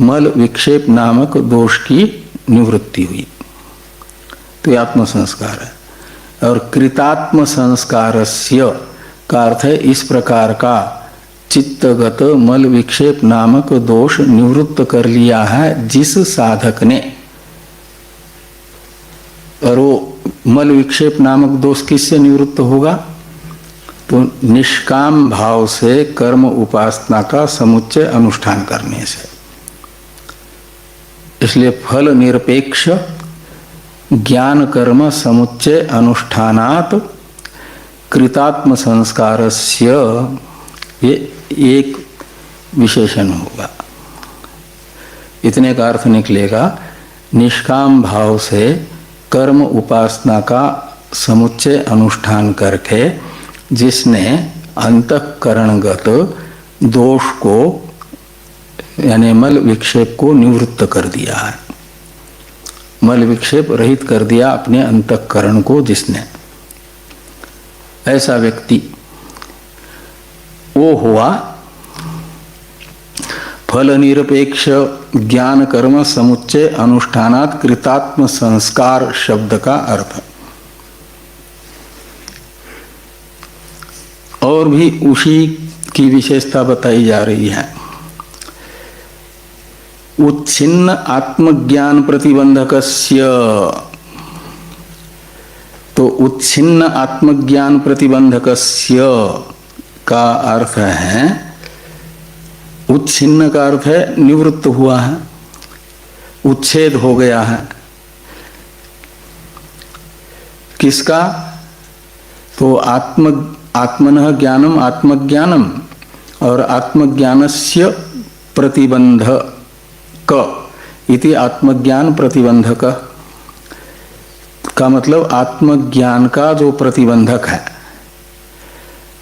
मल विक्षेप नामक दोष की निवृत्ति हुई, तो ये आत्म संस्कार है। और कृतात्म संस्कारस्य का अर्थ है इस प्रकार का चित्तगत मल विक्षेप नामक दोष निवृत्त कर लिया है जिस साधक ने। और वो मल विक्षेप नामक दोष किससे निवृत्त होगा? तो निष्काम भाव से कर्म उपासना का समुच्चय अनुष्ठान करने से। इसलिए फल निरपेक्ष ज्ञान कर्म समुच्चय अनुष्ठानात् कृतात्म संस्कारस्य, ये एक विशेषण होगा। इतने का अर्थ निकलेगा निष्काम भाव से कर्म उपासना का समुच्चय अनुष्ठान करके जिसने अंतःकरणगत दोष को यानी मल विक्षेप को निवृत्त कर दिया है, मल विक्षेप रहित कर दिया अपने अंतःकरण को जिसने, ऐसा व्यक्ति वो हुआ फल निरपेक्ष ज्ञान कर्म समुच्चय अनुष्ठानात् कृतात्म संस्कार शब्द का अर्थ। और भी उसी की विशेषता बताई जा रही है। उच्छिन्न आत्मज्ञान प्रतिबंधकस्य, तो उच्छिन्न आत्मज्ञान प्रतिबंधकस्य का अर्थ है, उच्छिन्न का अर्थ है निवृत्त हुआ है, उच्छेद हो गया है। किसका? तो आत्मनः ज्ञानम आत्मज्ञानम और आत्मज्ञानस्य प्रतिबंधक इति आत्मज्ञान प्रतिबंधक का मतलब आत्मज्ञान का जो प्रतिबंधक है।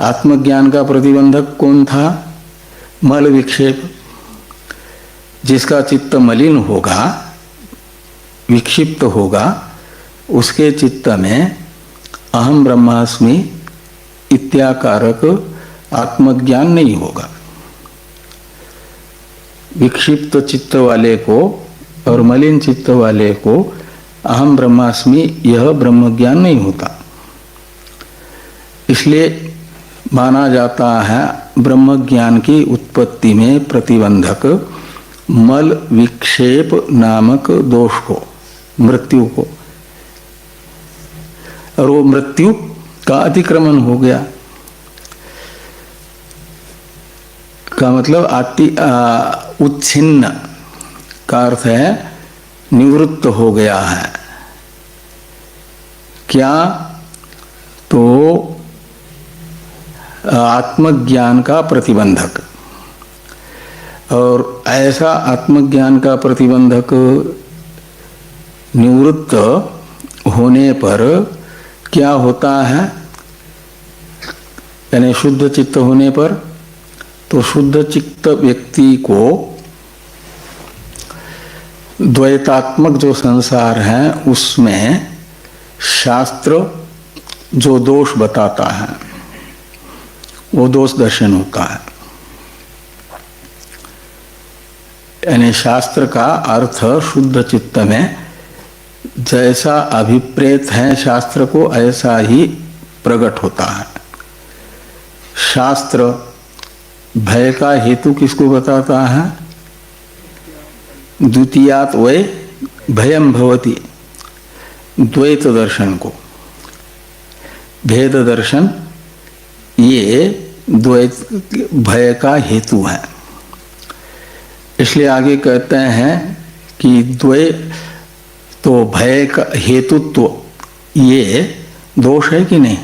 आत्मज्ञान का प्रतिबंधक कौन था? मल विक्षेप। जिसका चित्त मलिन होगा, विक्षिप्त होगा, उसके चित्त में अहम ब्रह्मास्मि इत्याकारक आत्मज्ञान नहीं होगा। विक्षिप्त चित्त वाले को और मलिन चित्त वाले को अहम ब्रह्मास्मि यह ब्रह्म ज्ञान नहीं होता। इसलिए माना जाता है ब्रह्म ज्ञान की उत्पत्ति में प्रतिबंधक मल विक्षेप नामक दोष को, मृत्यु को। और वो मृत्यु का अतिक्रमण हो गया का मतलब उच्छिन्न का अर्थ है निवृत्त हो गया है। क्या? तो आत्मज्ञान का प्रतिबंधक। और ऐसा आत्मज्ञान का प्रतिबंधक निवृत्त होने पर क्या होता है? यानी शुद्ध चित्त होने पर, तो शुद्ध चित्त व्यक्ति को द्वैतात्मक जो संसार है उसमें शास्त्र जो दोष बताता है वो दोष दर्शन होता है। यानी शास्त्र का अर्थ शुद्ध चित्त में जैसा अभिप्रेत है शास्त्र को ऐसा ही प्रकट होता है। शास्त्र भय का हेतु किसको बताता है? द्वितीयात् वै भयम भवति, द्वैत दर्शन को। भेद दर्शन ये द्वैत भय का हेतु है। इसलिए आगे कहते हैं कि द्वय तो भय का हेतुत्व ये दोष है कि नहीं?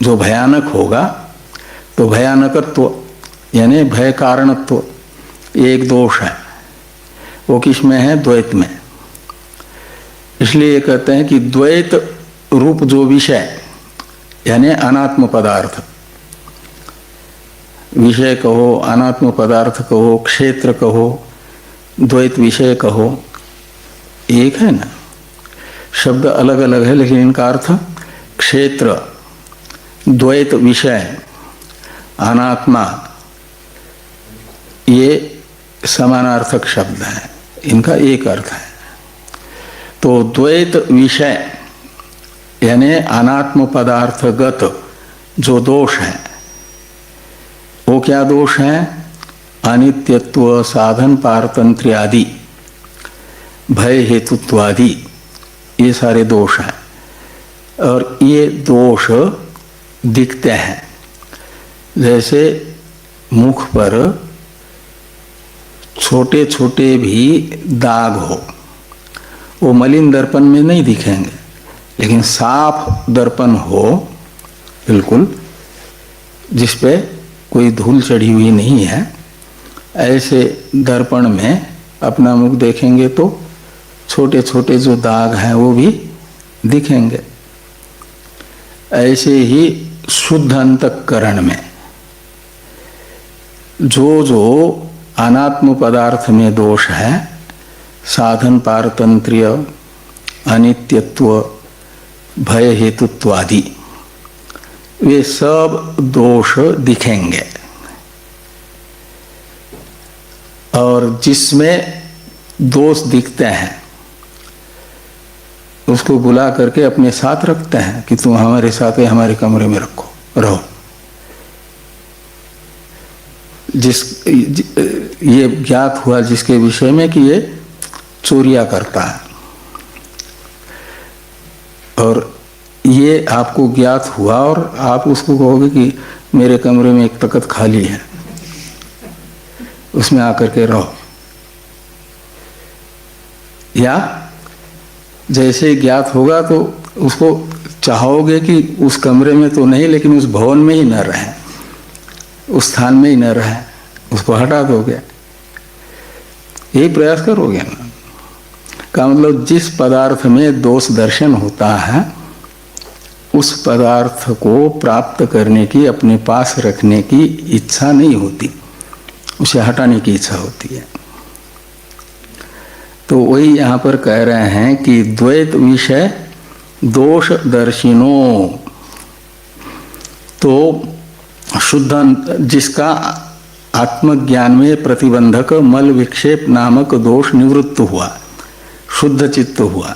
जो भयानक होगा तो भयानकत्व यानी भय कारणत्व एक दोष है। वो किस में है? द्वैत में। इसलिए कहते हैं कि द्वैत रूप जो विषय यानी अनात्म पदार्थ, विषय कहो, अनात्म पदार्थ कहो, क्षेत्र कहो, द्वैत विषय कहो, एक है ना। शब्द अलग अलग है लेकिन इनका अर्थ क्षेत्र, द्वैत विषय, अनात्मा, ये समानार्थक शब्द हैं, इनका एक अर्थ है। तो द्वैत विषय यानी अनात्म पदार्थगत जो दोष है वो क्या दोष है? अनित्यत्व, साधन पारतंत्र्य आदि, भय हेतुत्व आदि, ये सारे दोष हैं। और ये दोष दिखते हैं, जैसे मुख पर छोटे छोटे भी दाग हो, वो मलिन दर्पण में नहीं दिखेंगे, लेकिन साफ दर्पण हो बिल्कुल, जिस पे कोई धूल चढ़ी हुई नहीं है, ऐसे दर्पण में अपना मुख देखेंगे तो छोटे छोटे जो दाग हैं वो भी दिखेंगे। ऐसे ही शुद्ध अंतःकरण में जो जो अनात्म पदार्थ में दोष है, साधन पारतंत्र्य, अनित्यत्व, भय हेतुत्व आदि, वे सब दोष दिखेंगे। और जिसमें दोष दिखते हैं उसको बुला करके अपने साथ रखते हैं कि तुम हमारे साथ है, हमारे कमरे में रहो। ये ज्ञात हुआ जिसके विषय में कि ये चोरियां करता है, और ये आपको ज्ञात हुआ और आप उसको कहोगे कि मेरे कमरे में एक तख्त खाली है, उसमें आकर के रहो। या जैसे ज्ञात होगा तो उसको चाहोगे कि उस कमरे में तो नहीं लेकिन उस भवन में ही न रहे, उस स्थान में ही न रहे, उसको हटा दोगे, यही प्रयास करोगे ना। का मतलब जिस पदार्थ में दोष दर्शन होता है उस पदार्थ को प्राप्त करने की, अपने पास रखने की इच्छा नहीं होती, उसे हटाने की इच्छा होती है। तो वही यहाँ पर कह रहे हैं कि द्वैत विषय दोष दर्शिनो, तो शुद्ध जिसका आत्मज्ञान में प्रतिबंधक मल विक्षेप नामक दोष निवृत्त हुआ, शुद्ध चित्त हुआ,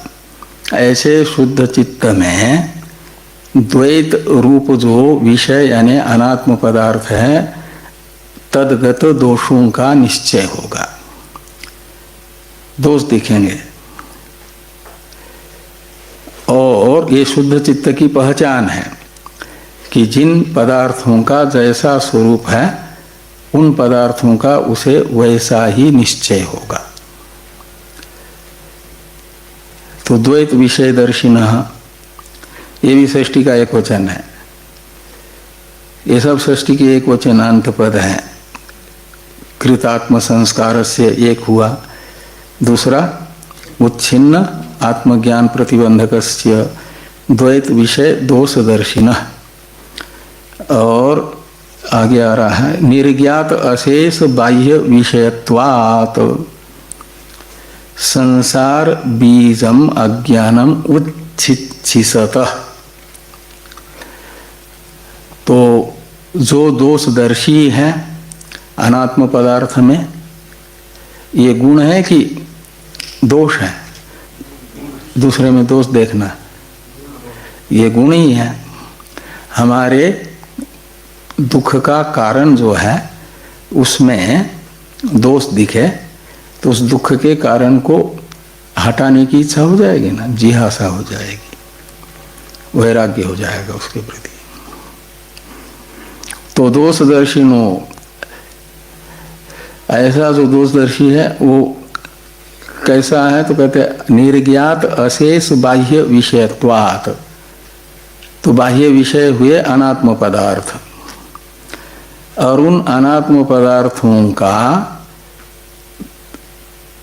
ऐसे शुद्ध चित्त में द्वैत रूप जो विषय यानी अनात्म पदार्थ है तदगत दोषों का निश्चय होगा, दोष दिखेंगे। और ये शुद्ध चित्त की पहचान है कि जिन पदार्थों का जैसा स्वरूप है उन पदार्थों का उसे वैसा ही निश्चय होगा। तो द्वैत विषय दर्शिनः, ये भी षष्ठी का एक वचन है। ये सब षष्ठी की एक वचनांत पद है। कृतात्म संस्कार से एक हुआ, दूसरा उच्छिन्न आत्मज्ञान प्रतिबंधकस्य द्वैत विषय दोष दर्शिनः। और आगे आ रहा है निर्ज्ञात अशेष बाह्य विषयत्वात् संसार बीजम अज्ञानम उच्छिषतः। तो जो दोषदर्शी है अनात्म पदार्थ में, ये गुण है कि दोष है? दूसरे में दोष देखना, ये गुण ही है। हमारे दुख का कारण जो है उसमें दोष दिखे तो उस दुख के कारण को हटाने की इच्छा हो जाएगी ना, जिज्ञासा हो जाएगी, वैराग्य हो जाएगा उसके प्रति। तो दोषदर्शिनो ऐसा जो दोषदर्शी है वो कैसा है? तो कहते हैं निर्ज्ञात अशेष बाह्य विषयत्वात्। तो बाह्य विषय हुए अनात्म पदार्थ, और उन अनात्म पदार्थों का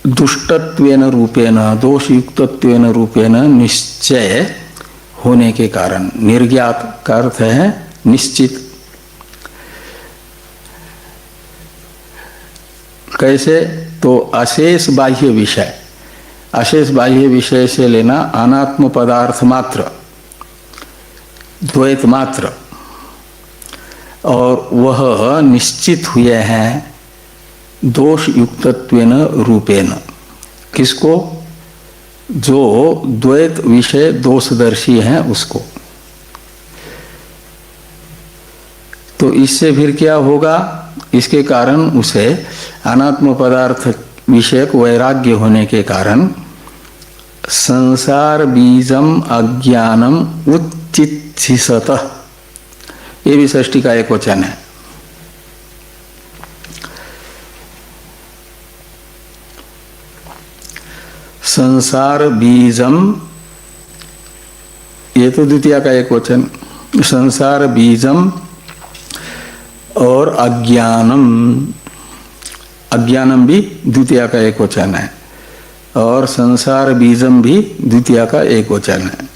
दुष्टत्वेन रूपेण, दोषयुक्तत्वेन रूपेण निश्चय होने के कारण, निर्ज्ञात का अर्थ है निश्चित। कैसे? तो अशेष बाह्य विषय, अशेष बाह्य विषय से लेना अनात्म पदार्थ मात्र, द्वैत मात्र, और वह निश्चित हुए हैं दोष युक्तत्वेन रूपेण। किसको? जो द्वैत विषय दोषदर्शी हैं उसको। तो इससे फिर क्या होगा? इसके कारण उसे अनात्म पदार्थ विषयक वैराग्य होने के कारण संसार बीजम अज्ञानम उच्चित्सिसतः, ये भी षष्ठी का एक वचन है। संसार बीजम, ये तो द्वितीय का एक वचन, संसार बीजम और अज्ञानम, अज्ञानम भी द्वितीय का एक वचन है, और संसार बीजम भी द्वितीय का एक वचन है।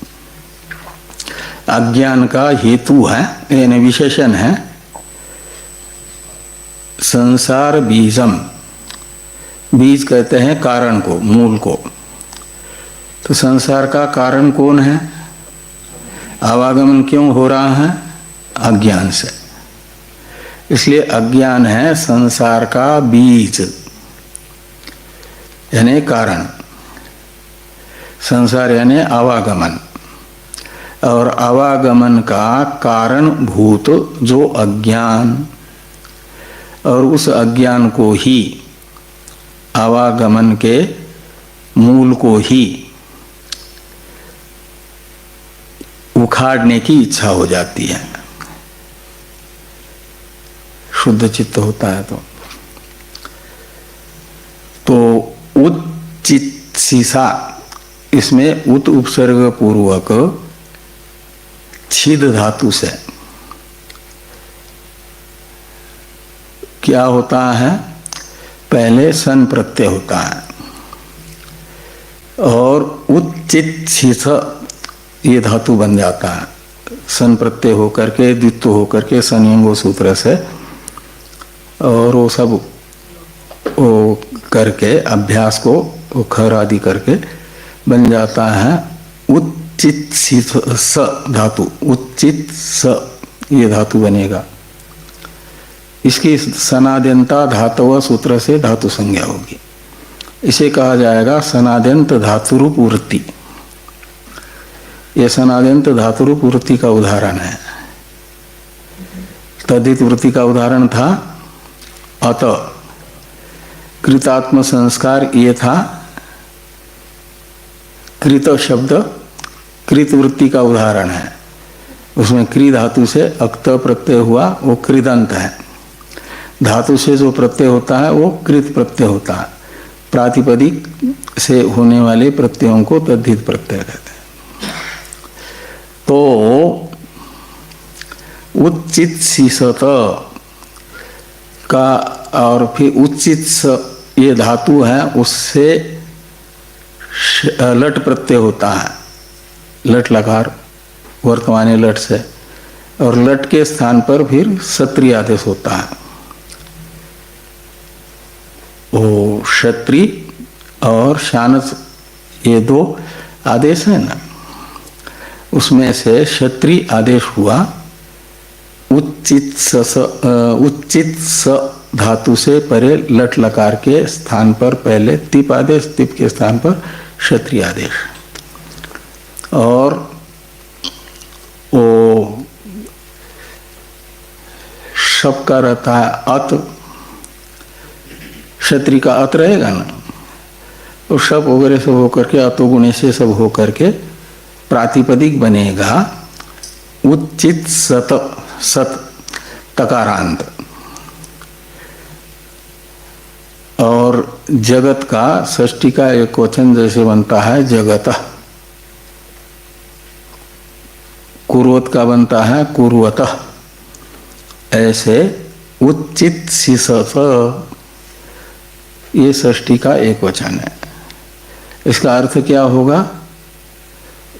अज्ञान का हेतु है, यानी विशेषण है संसार बीजम। बीज कहते हैं कारण को, मूल को। तो संसार का कारण कौन है? आवागमन क्यों हो रहा है? अज्ञान से। इसलिए अज्ञान है संसार का बीज, यानी कारण। संसार यानी आवागमन, और आवागमन का कारण भूत जो अज्ञान, और उस अज्ञान को ही, आवागमन के मूल को ही उखाड़ने की इच्छा हो जाती है। शुद्ध चित्त होता है तो उच्चित्सिसा, इसमें उत उपसर्ग पूर्वक छिद धातु से क्या होता है? पहले सन प्रत्यय होता है, और उच्चित्सिस ये धातु बन जाता है। सन प्रत्यय होकर के, द्वित्व होकर के, संयोगो सूत्र से, और वो सब वो करके अभ्यास को वो खर आदि करके बन जाता है उच्चित्सिस धातु। उच्चित स ये धातु बनेगा। इसकी सनाद्यंता धातव सूत्र से धातु संज्ञा होगी। इसे कहा जाएगा सनाद्यंत धातुरूप वृत्ति। यह सनाद्यंत धातुरूप वृत्ति का उदाहरण है। तद्धित वृत्ति का उदाहरण था अत। कृतात्म संस्कार ये था। कृत शब्द कृत वृत्ति का उदाहरण है। उसमें क्री धातु से अक्त प्रत्यय हुआ, वो कृदंत है। धातु से जो प्रत्यय होता है वो कृत प्रत्यय होता है। प्रातिपदिक से होने वाले प्रत्ययों को तद्धित प्रत्यय कहते हैं। तो उच्चित्सिसत का, और फिर उच्चित ये धातु है, उससे लट प्रत्यय होता है। लट लकार वर्तमानी लट से, और लट के स्थान पर फिर क्षत्रिय आदेश होता है। वो क्षत्रि और शानस ये दो आदेश है ना, उसमें से क्षत्रि आदेश हुआ। उच्चित स धातु से परे लट लकार के स्थान पर पहले तिप आदेश, तिप के स्थान पर क्षत्रिय आदेश। और वो शब का रहता है अत, क्षत्रिय का अत रहेगा ना, तो शब वगैरह सब होकर के अतो गुणे से सब होकर के प्रातिपदिक बनेगा उच्चित सत तकारांत। और जगत का षष्ठी का एक वचन जैसे बनता है जगतः, कुर्वत का बनता है कुर्वतः, ऐसे उच्चित सिसत ये षष्ठी का एक वचन है। इसका अर्थ क्या होगा?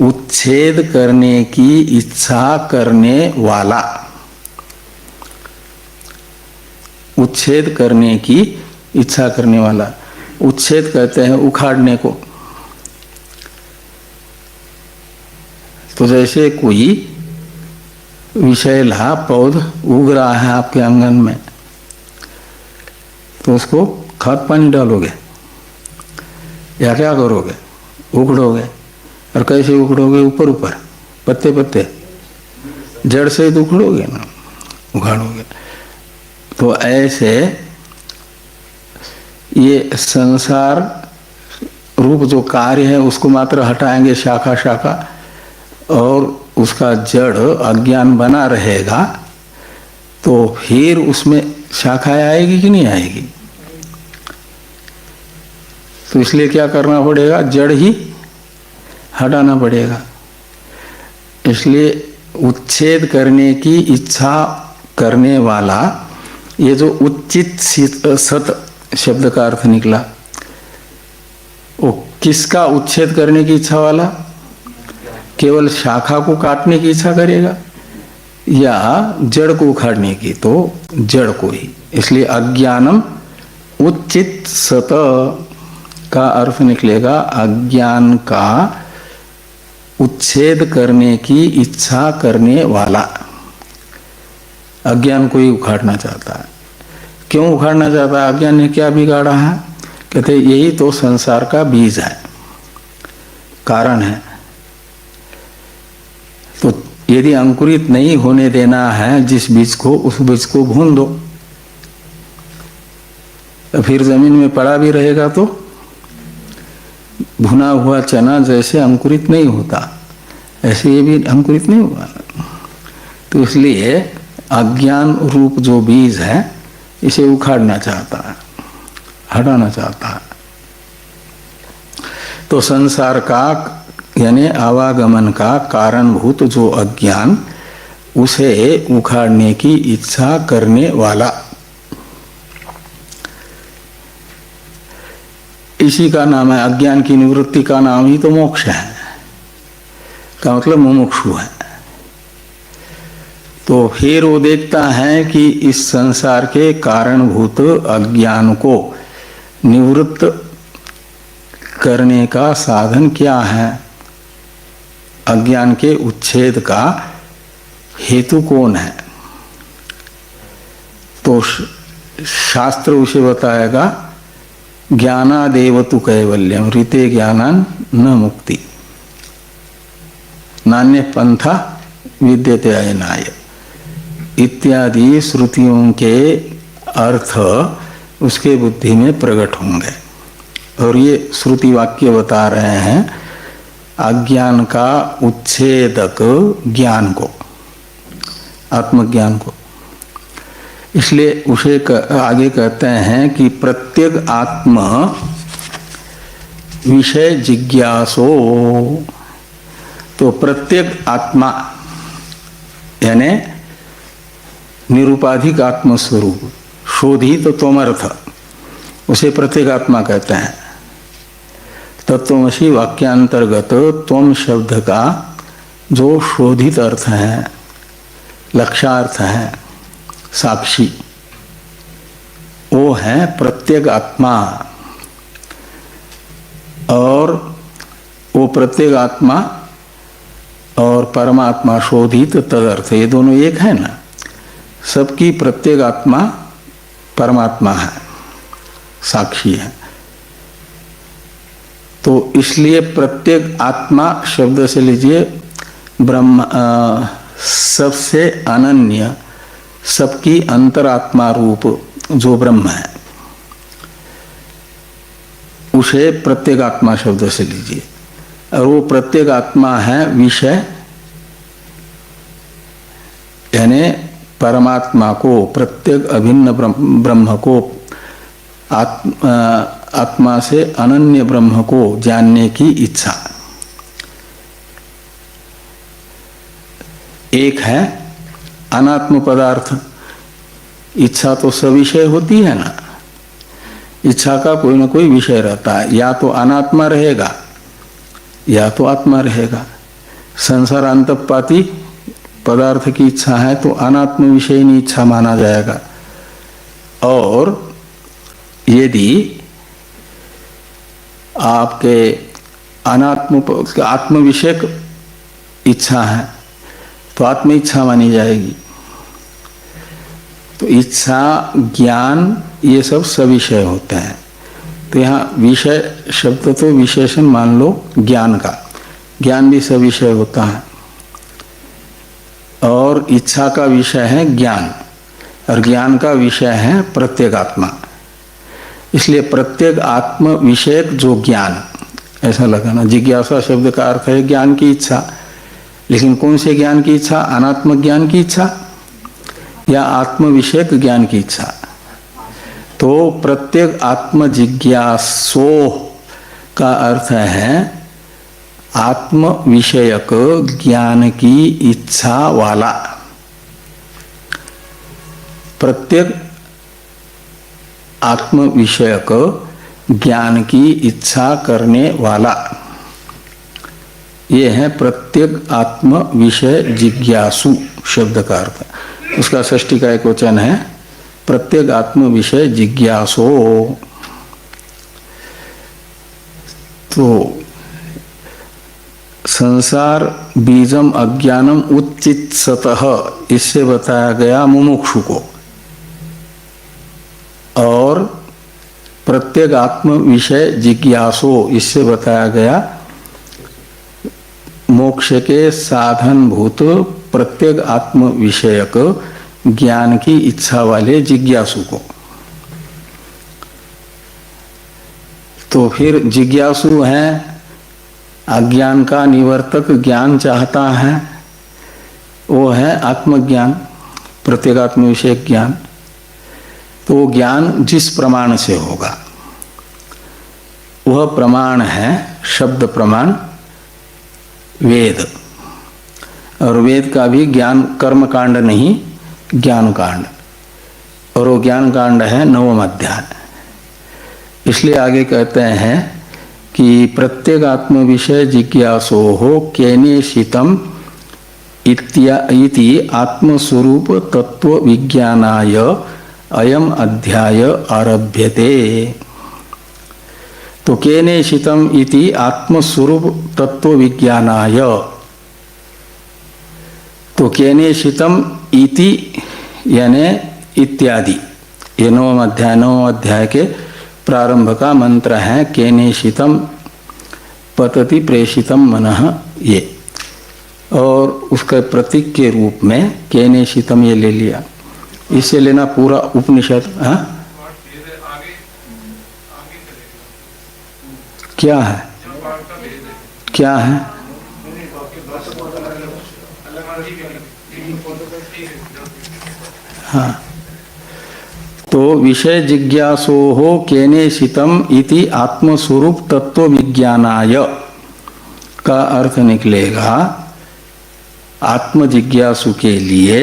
उच्छेद करने की इच्छा करने वाला, उच्छेद करने की इच्छा करने वाला। उच्छेद कहते हैं उखाड़ने को। तो जैसे कोई विषैला पौध उग रहा है आपके आंगन में, तो उसको खाद पानी डालोगे या क्या करोगे? उखड़ोगे। और कैसे उखड़ोगे? ऊपर ऊपर, पत्ते पत्ते, जड़ से तो उखड़ोगे ना, उखाड़ोगे। तो ऐसे ये संसार रूप जो कार्य है उसको मात्र हटाएंगे शाखा शाखा, और उसका जड़ अज्ञान बना रहेगा, तो फिर उसमें शाखाएं आएगी कि नहीं आएगी? तो इसलिए क्या करना पड़ेगा? जड़ ही हटाना पड़ेगा। इसलिए उच्छेद करने की इच्छा करने वाला, ये जो उच्चित सत शब्द का अर्थ निकला, वो किसका उच्छेद करने की इच्छा वाला? केवल शाखा को काटने की इच्छा करेगा या जड़ को उखाड़ने की? तो जड़ को ही। इसलिए अज्ञानम उच्चित सत का अर्थ निकलेगा अज्ञान का उच्छेद करने की इच्छा करने वाला। अज्ञान को ही उखाड़ना चाहता है। क्यों उखाड़ना चाहता है? अज्ञान ने क्या बिगाड़ा है? कहते यही तो संसार का बीज है, कारण है। तो यदि अंकुरित नहीं होने देना है जिस बीज को, उस बीज को भून दो, तो फिर जमीन में पड़ा भी रहेगा तो भुना हुआ चना जैसे अंकुरित नहीं होता, ऐसे ये भी अंकुरित नहीं हुआ। तो इसलिए अज्ञान रूप जो बीज है इसे उखाड़ना चाहता है, हटाना चाहता है। तो संसार का यानी आवागमन का कारणभूत जो अज्ञान, उसे उखाड़ने की इच्छा करने वाला, इसी का नाम है, अज्ञान की निवृत्ति का नाम ही तो मोक्ष है, का मतलब मुमुक्षु है। तो फिर वो देखता है कि इस संसार के कारणभूत अज्ञान को निवृत्त करने का साधन क्या है, अज्ञान के उच्छेद का हेतु कौन है। तो शास्त्र उसे बताएगा ज्ञानादेव तु कैवल्यम ऋते ज्ञानान न मुक्ति नान्य पंथा विद्यते अयनाय इत्यादि श्रुतियों के अर्थ उसके बुद्धि में प्रकट होंगे। और ये श्रुति वाक्य बता रहे हैं अज्ञान का उच्छेदक ज्ञान को, आत्मज्ञान को। इसलिए उसे आगे कहते हैं कि प्रत्येक आत्म विषय जिज्ञासो। तो प्रत्येक आत्मा यानी निरुपाधिक आत्मस्वरूप, शोधित त्वमर्थ, उसे प्रत्येक आत्मा कहते हैं। तत्वमसि वाक्यांतर्गत त्वम शब्द का जो शोधित अर्थ है, लक्ष्यार्थ है, साक्षी, वो है प्रत्येक आत्मा। और वो प्रत्येक आत्मा और परमात्मा शोधित तदर्थ, ये दोनों एक है ना। सबकी प्रत्येक आत्मा परमात्मा है, साक्षी है। तो इसलिए प्रत्येक आत्मा शब्द से लीजिए ब्रह्म, सबसे अनन्य, सबकी अंतरात्मा रूप जो ब्रह्म है, उसे प्रत्येक आत्मा शब्द से लीजिए। और वो प्रत्येक आत्मा है विषय, यानी परमात्मा को, प्रत्येक अभिन्न ब्रह्म को आत्मा से अनन्य ब्रह्म को जानने की इच्छा। एक है अनात्म पदार्थ। इच्छा तो सविषय होती है ना, इच्छा का कोई ना कोई विषय रहता है, या तो अनात्मा रहेगा या तो आत्मा रहेगा। संसार अंतपाती पदार्थ की इच्छा है तो अनात्म विषयनी इच्छा माना जाएगा। और यदि आपके आत्म विषयक इच्छा है तो आत्म इच्छा मानी जाएगी। तो इच्छा, ज्ञान, ये सब सविषय होते हैं। तो यहाँ विषय शब्द तो विशेषण मान लो ज्ञान का, ज्ञान भी सविषय होता है। और इच्छा का विषय है ज्ञान, और ज्ञान का विषय है प्रत्येगात्मा। इसलिए प्रत्येक आत्म विषयक जो ज्ञान, ऐसा लगाना। जिज्ञासा शब्द का अर्थ है ज्ञान की इच्छा, लेकिन कौन से ज्ञान की इच्छा? अनात्म ज्ञान की इच्छा या आत्म विषयक ज्ञान की इच्छा? तो प्रत्येक आत्म जिज्ञासो का अर्थ है आत्म विषयक ज्ञान की इच्छा वाला। प्रत्येक आत्म विषयक ज्ञान की इच्छा करने वाला, ये है प्रत्येक आत्म विषय जिज्ञासु शब्द का अर्थ। उसका षष्ठी का एक वचन है प्रत्येक आत्म विषय जिज्ञासो। तो संसार बीजम अज्ञानम उच्चित सतः, इससे बताया गया मुमुक्षु को। और प्रत्येक आत्म विषय जिज्ञासो, इससे बताया गया मोक्ष के साधन भूत प्रत्येक आत्म विषयक ज्ञान की इच्छा वाले जिज्ञासु को। तो फिर जिज्ञासु है, अज्ञान का निवर्तक ज्ञान चाहता है, वो है आत्मज्ञान, प्रत्येगात्म विषयक ज्ञान। तो ज्ञान जिस प्रमाण से होगा वह प्रमाण है शब्द प्रमाण वेद। और वेद का भी ज्ञान कर्म कांड नहीं, ज्ञान कांड, और वो ज्ञान कांड है 9वां अध्याय। इसलिए आगे कहते हैं कि प्रत्येक आत्म विषय जिज्ञासो हो केनेशितम इति आत्मस्वरूप तत्व विज्ञानाय अयम अध्याय आरभ्यते। तो केनेशितम इति आत्मस्वरूप तत्व विज्ञानाय, तो केनेशितम इति यानी इत्यादि, ये 9वां अध्याय के प्रारंभ का मंत्र है। केनेशितम पतति प्रेषितम मनः, ये, और उसके प्रतीक के रूप में केनेशितम ये ले लिया। इससे लेना पूरा उपनिषद। हाँ, क्या है, क्या है? हाँ, तो विषय जिज्ञासो हो केनेशितम इति आत्मस्वरूप तत्व विज्ञानाय का अर्थ निकलेगा आत्म जिज्ञासु के लिए।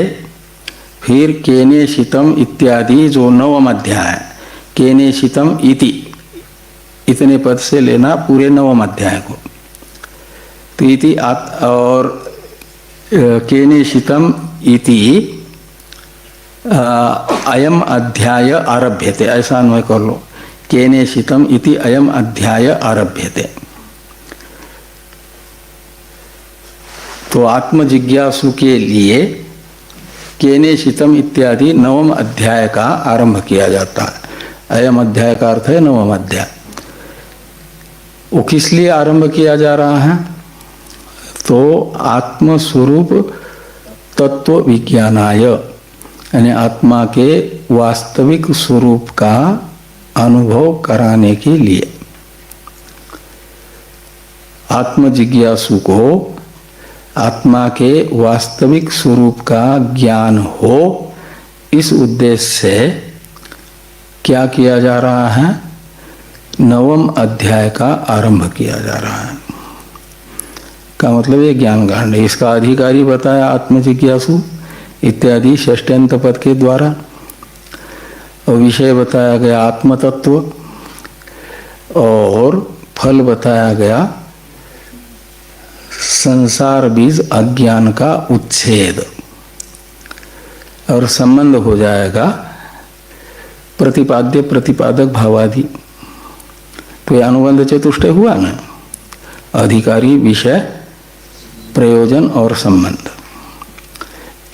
फिर केनेशितम इत्यादि जो 9वां अध्याय है, केनेशितम इति, इतने पद से लेना पूरे 9वां अध्याय को। तो इति और केनेशितम इति अयम अध्याय आरभ्यते, ऐसा अन्वय कर लो। केनेशितम इति अयम अध्याय आरभ्यते। तो आत्म जिज्ञासु के लिए केनेशितम इत्यादि 9वां अध्याय का आरंभ किया जाता है। अयम अध्याय का अर्थ है 9वां अध्याय। वो किस लिए आरंभ किया जा रहा है? तो आत्मस्वरूप तत्व विज्ञानाय, यानी आत्मा के वास्तविक स्वरूप का अनुभव कराने के लिए। आत्म जिज्ञासु को आत्मा के वास्तविक स्वरूप का ज्ञान हो, इस उद्देश्य से क्या किया जा रहा है? नवम अध्याय का आरंभ किया जा रहा है। का मतलब ये ज्ञान कांड। इसका अधिकारी बताया आत्मजिज्ञासु इत्यादि षष्ट्यंत पद के द्वारा, और विषय बताया गया आत्मतत्व, और फल बताया गया संसार बीज अज्ञान का उच्छेद, और संबंध हो जाएगा प्रतिपाद्य प्रतिपादक भावादि। तो यह अनुबंध चतुष्टय हुआ ना, अधिकारी, विषय, प्रयोजन और संबंध।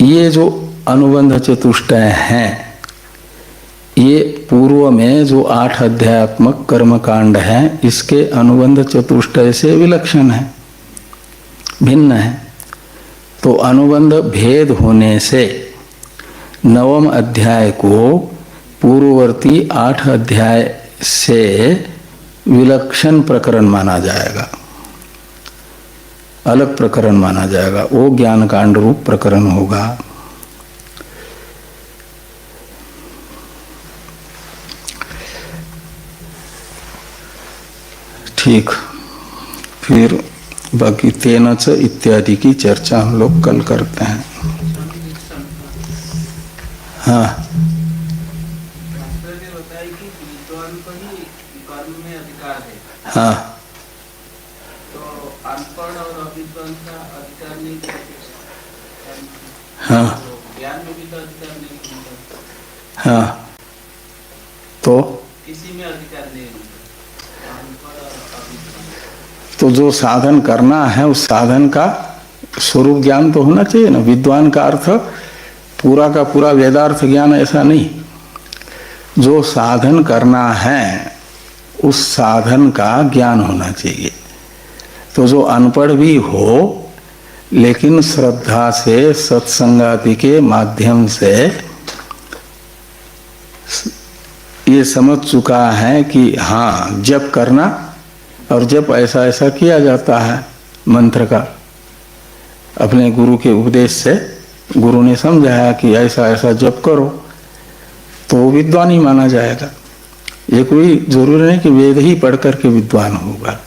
ये जो अनुबंध चतुष्टय हैं, ये पूर्व में जो 8 अध्यात्मक कर्मकांड है, इसके अनुबंध चतुष्टय से विलक्षण है, भिन्न है। तो अनुबंध भेद होने से नवम अध्याय को पूर्ववर्ती 8 अध्याय से विलक्षण प्रकरण माना जाएगा, अलग प्रकरण माना जाएगा। वो ज्ञान कांड रूप प्रकरण होगा। ठीक, फिर बाकी तेनच इत्यादि की चर्चा हम लोग कल करते हैं। हाँ, हाँ, तो अनपढ़ और अविद्वान का अधिकार नहीं, हाँ, ज्ञान में भी तो अधिकार नहीं, हाँ, तो किसी में अधिकार नहीं, अनपढ़ और अविद्वान। तो जो साधन करना है उस साधन का स्वरूप ज्ञान तो होना चाहिए ना। विद्वान का अर्थ पूरा का पूरा वेदार्थ ज्ञान ऐसा नहीं। जो साधन करना है उस साधन का ज्ञान होना चाहिए। तो जो अनपढ़ भी हो लेकिन श्रद्धा से सत्संगाति के माध्यम से ये समझ चुका है कि हाँ जप करना और जप ऐसा ऐसा किया जाता है मंत्र का, अपने गुरु के उपदेश से गुरु ने समझाया कि ऐसा ऐसा जप करो, तो विद्वान ही माना जाएगा। ये कोई जरूरी नहीं कि वेद ही पढ़ करके विद्वान होगा।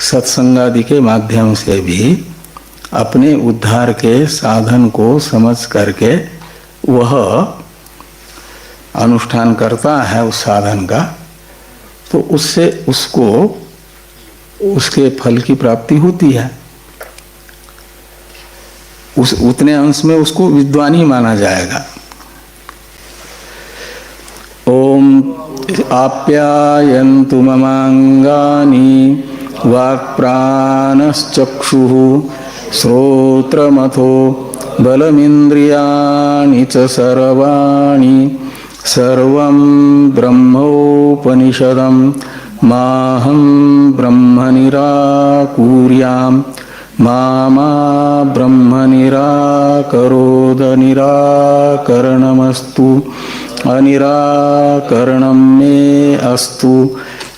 सत्संगादि के माध्यम से भी अपने उद्धार के साधन को समझ करके वह अनुष्ठान करता है उस साधन का, तो उससे उसको उसके फल की प्राप्ति होती है। उस उतने अंश में उसको विद्वान ही माना जाएगा। ओम आप्यायन्तु ममांगानि वाक्प्राणश्चक्षुः श्रोत्रमथो बलमिन्द्रियाणि च सर्वाणि सर्वं ब्रह्मोपनिषदं माहं ब्रह्म निराकुर्याम् मा ब्रह्म निराकरोद निराकरणमस्तु अनिराकरणं मे अस्तु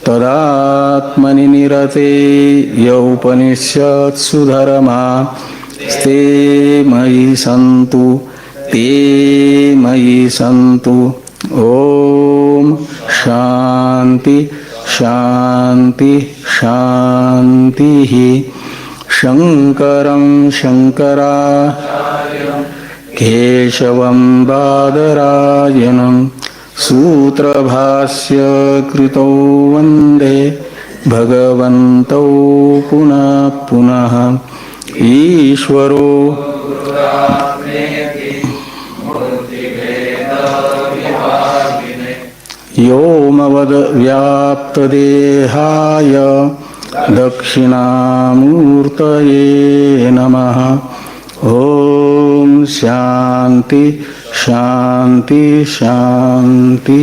तदात्मनि निरते यौपनिषत्सु धर्मा ते मयि सन्तु ओम शांति शांति शांति। शंकरं शंकराचार्यं केशवं बादरायणं सूत्रभाष्य कृतौ वंदे भगवन्तौ पुनः पुनः। ईश्वरो व्योमवद व्याप्तदेहाय दक्षिणामूर्तये नमः। ओम शांति शांति शांति।